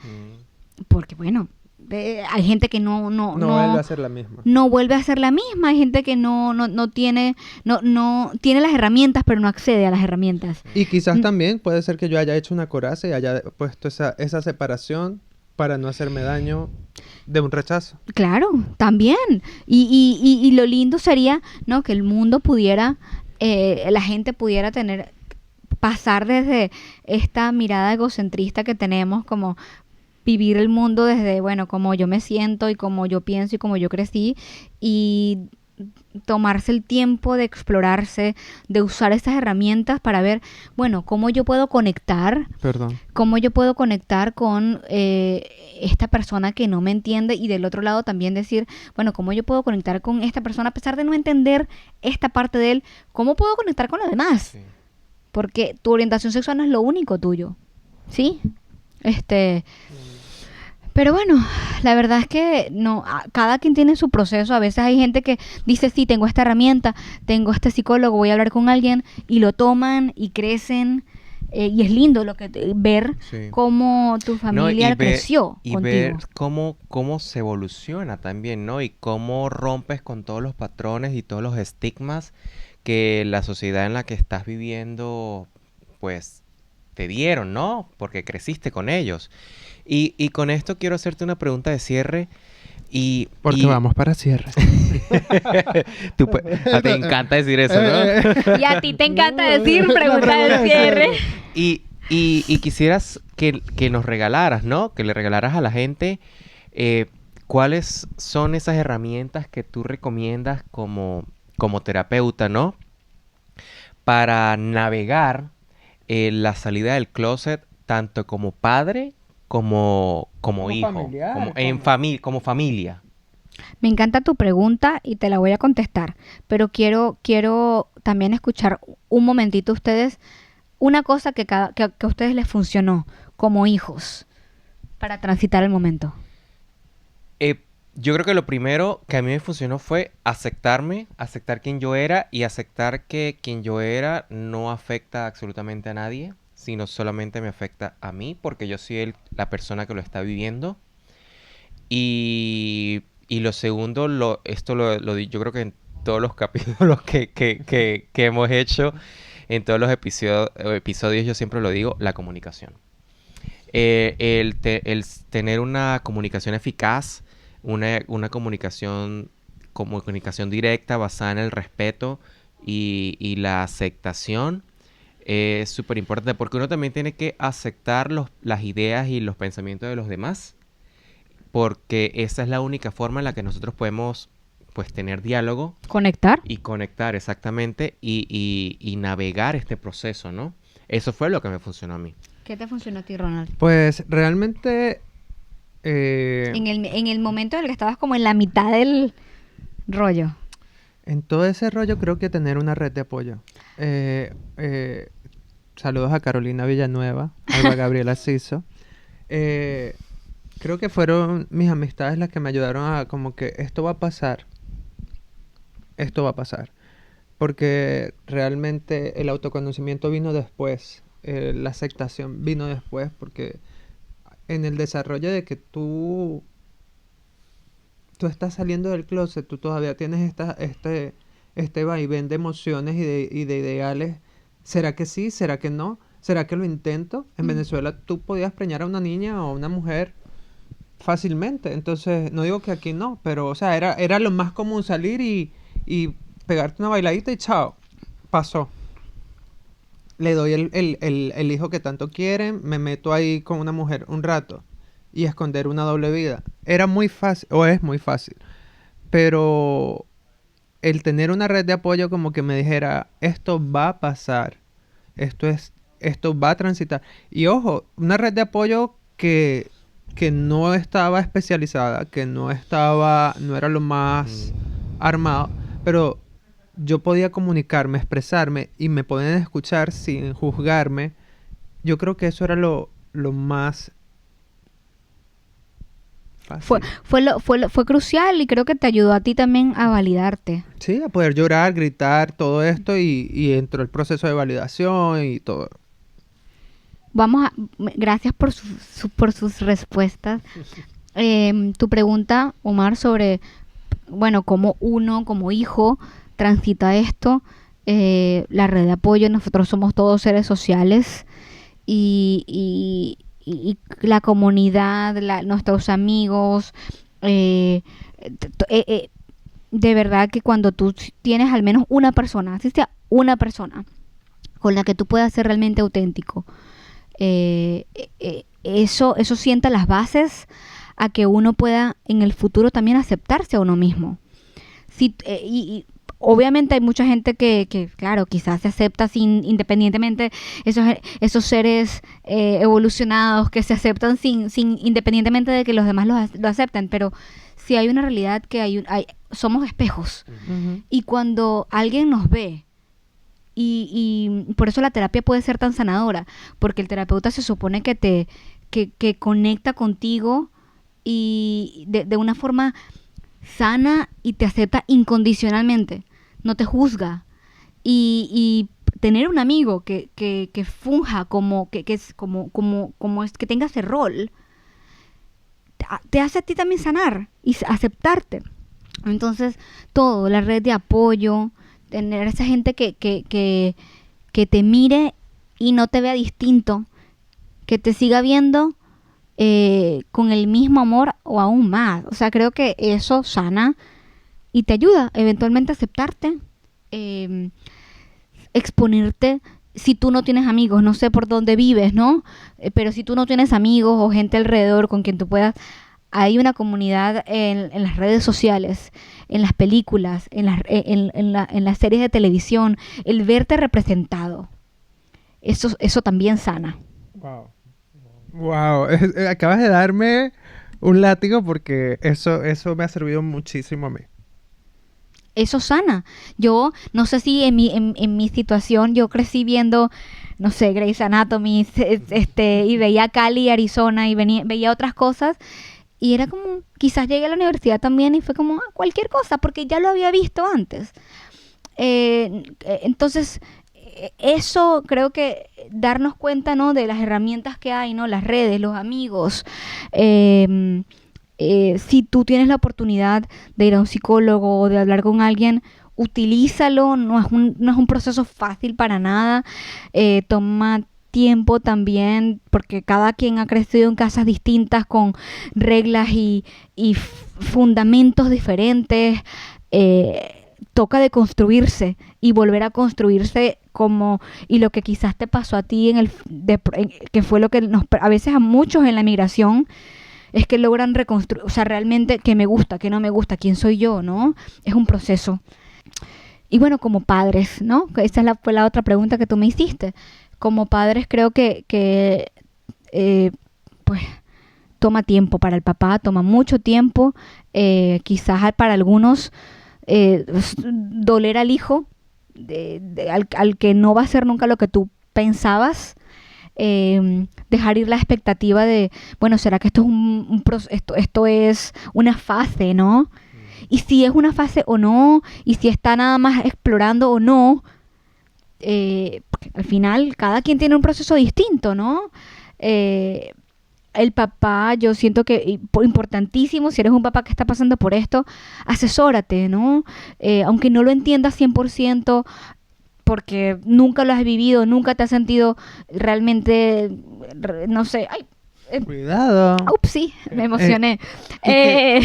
porque bueno, hay gente que no vuelve a ser la misma. no vuelve a ser la misma, hay gente que no tiene las herramientas, pero no accede a las herramientas. Y quizás también puede ser que yo haya hecho una coraza y haya puesto esa separación para no hacerme daño de un rechazo. Claro, también. Y lo lindo sería, ¿no? Que el mundo pudiera, la gente pudiera pasar desde esta mirada egocentrista que tenemos, como vivir el mundo desde, bueno, como yo me siento y como yo pienso y como yo crecí, y tomarse el tiempo de explorarse, de usar esas herramientas para ver, bueno, cómo yo puedo conectar, cómo yo puedo conectar con esta persona que no me entiende, y del otro lado también decir, bueno, cómo yo puedo conectar con esta persona a pesar de no entender esta parte de él, cómo puedo conectar con los demás, Sí. porque tu orientación sexual no es lo único tuyo, ¿sí? Pero bueno, la verdad es que no, cada quien tiene su proceso. A veces hay gente que dice, sí, tengo esta herramienta, tengo este psicólogo, voy a hablar con alguien, y lo toman y crecen. Y es lindo ver Sí. cómo tu familia creció y contigo. ver cómo se evoluciona también, ¿no? Y cómo rompes con todos los patrones y todos los estigmas que la sociedad en la que estás viviendo, pues, te dieron, ¿no? Porque creciste con ellos. Y con esto quiero hacerte una pregunta de cierre. Porque vamos para cierre. Te encanta decir eso, ¿no? Y a ti te encanta decir pregunta del cierre. Y quisieras que nos regalaras, ¿no? Que le regalaras a la gente cuáles son esas herramientas que tú recomiendas como terapeuta, ¿no? Para navegar la salida del closet tanto como padre como hijo, familiar, como familia. Me encanta tu pregunta y te la voy a contestar, pero quiero también escuchar un momentito ustedes, una cosa que a ustedes les funcionó como hijos para transitar el momento. Yo creo que lo primero que a mí me funcionó fue aceptarme, aceptar quién yo era y aceptar que quien yo era no afecta absolutamente a nadie, sino solamente me afecta a mí, porque yo soy la persona que lo está viviendo. Y lo segundo, yo creo que en todos los capítulos que hemos hecho, en todos los episodios, yo siempre lo digo, la comunicación. El tener una comunicación eficaz, una comunicación directa basada en el respeto y la aceptación es súper importante, porque uno también tiene que aceptar las ideas y los pensamientos de los demás, porque esa es la única forma en la que nosotros podemos, pues, tener diálogo. Conectar. Y conectar, exactamente, y navegar este proceso, ¿no? Eso fue lo que me funcionó a mí. ¿Qué te funcionó a ti, Ronald? Pues realmente... En el momento en el que estabas como en la mitad del rollo. En todo ese rollo creo que tener una red de apoyo. Saludos a Carolina Villanueva, a Gabriela Ciso. Creo que fueron mis amistades las que me ayudaron a como que esto va a pasar. Esto va a pasar. Porque realmente el autoconocimiento vino después. La aceptación vino después, porque en el desarrollo de que tú estás saliendo del closet, tú todavía tienes este vaivén de emociones y de ideales. ¿Será que sí? ¿Será que no? ¿Será que lo intento? En Venezuela tú podías preñar a una niña o a una mujer fácilmente. Entonces, no digo que aquí no, pero o sea, era lo más común salir y pegarte una bailadita y chao, pasó. Le doy el hijo que tanto quieren, me meto ahí con una mujer un rato y esconder una doble vida. Era muy fácil, o es muy fácil, pero el tener una red de apoyo como que me dijera, esto va a pasar, esto va a transitar. Y ojo, una red de apoyo que no estaba especializada, que no era lo más armado, pero yo podía comunicarme, expresarme y me podían escuchar sin juzgarme. Yo creo que eso era lo más fácil. Fue crucial y creo que te ayudó a ti también a validarte. Sí, a poder llorar, gritar, todo esto y entró el proceso de validación y todo. Gracias por sus respuestas. Tu pregunta, Omar, sobre, bueno, cómo uno como hijo transita esto, la red de apoyo. Nosotros somos todos seres sociales y la comunidad, nuestros amigos, de verdad que cuando tú tienes al menos una persona, así sea una persona con la que tú puedas ser realmente auténtico, eso sienta las bases a que uno pueda en el futuro también aceptarse a uno mismo. Y obviamente hay mucha gente que claro, quizás se acepta independientemente, esos seres evolucionados que se aceptan independientemente de que los demás lo acepten, pero sí hay una realidad que somos espejos. Uh-huh. Y cuando alguien nos ve, y por eso la terapia puede ser tan sanadora, porque el terapeuta se supone que conecta contigo y de una forma sana y te acepta incondicionalmente, no te juzga, y tener un amigo que funja como que tenga ese rol te hace a ti también sanar y aceptarte. Entonces todo, la red de apoyo, tener esa gente que te mire y no te vea distinto, que te siga viendo con el mismo amor o aún más. O sea, creo que eso sana y te ayuda eventualmente a aceptarte, exponerte. Si tú no tienes amigos, no sé por dónde vives, ¿no? Pero si tú no tienes amigos o gente alrededor con quien tú puedas, hay una comunidad en las redes sociales, en las películas, en las series de televisión, el verte representado. Eso también sana. Wow, acabas de darme un látigo porque eso me ha servido muchísimo a mí. Eso sana. Yo no sé si en mi situación yo crecí viendo, no sé, Grey's Anatomy, y veía Cali, Arizona, y veía otras cosas, y era como, quizás llegué a la universidad también y fue como cualquier cosa, porque ya lo había visto antes. Entonces, eso creo que darnos cuenta, ¿no? De las herramientas que hay, ¿no? Las redes, los amigos. Si tú tienes la oportunidad de ir a un psicólogo o de hablar con alguien, utilízalo. No es un proceso fácil para nada. Toma tiempo también, porque cada quien ha crecido en casas distintas con reglas y fundamentos diferentes. Toca de construirse y volver a construirse y lo que quizás te pasó a ti que fue lo que a veces a muchos en la migración es que logran reconstruir, o sea, realmente qué me gusta, qué no me gusta, quién soy yo, ¿no? Es un proceso. Y bueno, como padres, ¿no? Esa fue la otra pregunta que tú me hiciste. Como padres creo que pues toma tiempo para el papá, toma mucho tiempo, quizás para algunos doler al hijo, al que no va a ser nunca lo que tú pensabas, dejar ir la expectativa de, bueno, ¿será que esto es esto es una fase, ¿no? Y si es una fase o no, y si está nada más explorando o no, al final cada quien tiene un proceso distinto, ¿no? El papá, yo siento que importantísimo, si eres un papá que está pasando por esto, asesórate, ¿no? Aunque no lo entiendas 100%, porque nunca lo has vivido, nunca te has sentido realmente, no sé, ay, Cuidado. ups, sí, me emocioné. Te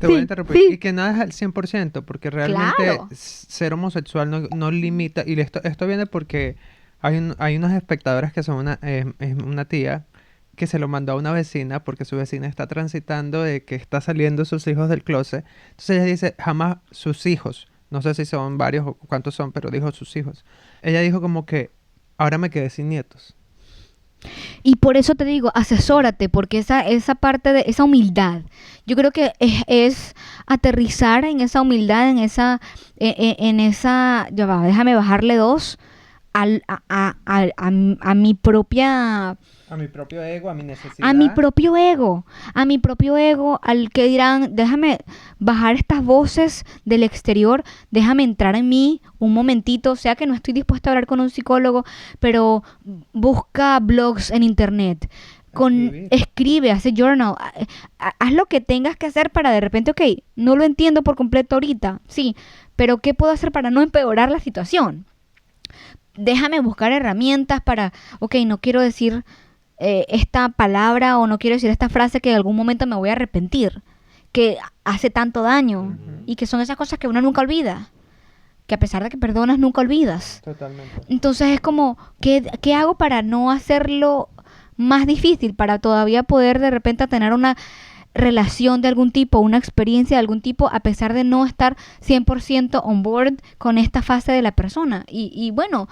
voy a interrumpir. Sí. Y que nada es al 100%, porque realmente Claro. ser homosexual no limita. Y esto viene porque hay unas espectadoras que son es una tía que se lo mandó a una vecina porque su vecina está transitando de que está saliendo sus hijos del closet. Entonces ella dice, jamás sus hijos, no sé si son varios o cuántos son, pero dijo sus hijos. Ella dijo como que ahora me quedé sin nietos. Y por eso te digo, asesórate, porque esa parte de esa humildad, yo creo que es aterrizar en esa humildad, en esa, ya va, déjame bajarle 2 a mi propia, A mi propio ego, a mi necesidad. a mi propio ego, al que dirán, déjame bajar estas voces del exterior, déjame entrar en mí un momentito, o sea que no estoy dispuesta a hablar con un psicólogo, pero busca blogs en internet, escribe, hace journal, haz lo que tengas que hacer para de repente, ok, no lo entiendo por completo ahorita, sí, pero ¿qué puedo hacer para no empeorar la situación? Déjame buscar herramientas para, ok, no quiero decir esta palabra o no quiero decir esta frase que en algún momento me voy a arrepentir, que hace tanto daño y que son esas cosas que uno nunca olvida, que a pesar de que perdonas nunca olvidas. Totalmente. Entonces es como, ¿qué hago para no hacerlo más difícil, para todavía poder de repente tener una relación de algún tipo, una experiencia de algún tipo, a pesar de no estar 100% on board con esta fase de la persona? Y bueno,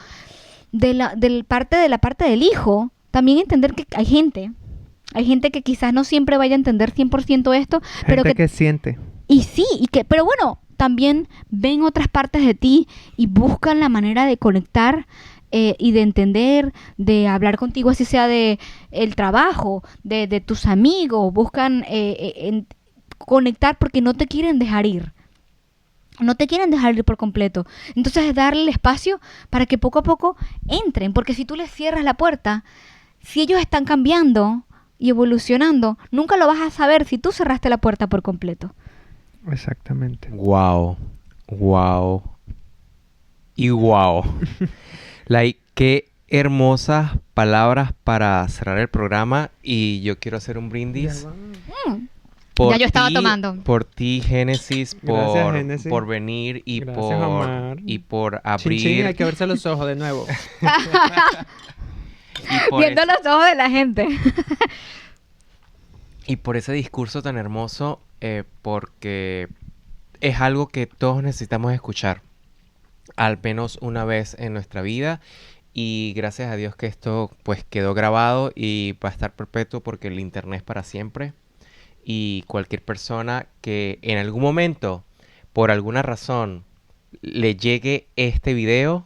de la parte del hijo, también entender que hay gente que quizás no siempre vaya a entender 100% esto, pero Gente que siente. y sí, pero bueno, también ven otras partes de ti y buscan la manera de conectar y de entender, de hablar contigo, así sea de el trabajo, de tus amigos, buscan conectar porque no te quieren dejar ir. No te quieren dejar ir por completo. Entonces es darle el espacio para que poco a poco entren, porque si tú les cierras la puerta, si ellos están cambiando y evolucionando, nunca lo vas a saber si tú cerraste la puerta por completo. Exactamente. Wow. Wow. Y wow. Like, qué hermosas palabras para cerrar el programa. Y yo quiero hacer un brindis. Ya yo estaba tomando. Por ti, Génesis, Gracias, Génesis. por venir y Gracias, Omar. por Chin, abrir. chin, hay que verse los ojos de nuevo. y por Viendo los ojos de la gente. Y por ese discurso tan hermoso, porque es algo que todos necesitamos escuchar, al menos una vez en nuestra vida. Y gracias a Dios que esto pues quedó grabado y va a estar perpetuo, porque el internet es para siempre. Y cualquier persona que en algún momento, por alguna razón, le llegue este video,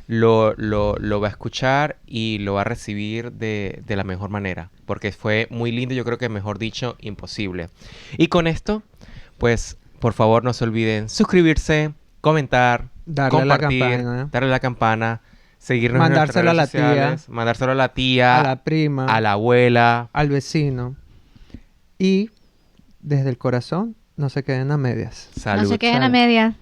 lo va a escuchar y lo va a recibir de la mejor manera. Porque fue muy lindo, yo creo que mejor dicho, imposible. Y con esto, pues, por favor, no se olviden suscribirse, comentar, Darle a la compartir, campana. darle a la campana, seguirnos en nuestras Mandárselo a redes la tía. sociales, mandárselo a la tía, A la prima. a la abuela. Al vecino. Y desde el corazón, no se queden a medias. No Salud. se queden a Salud. medias.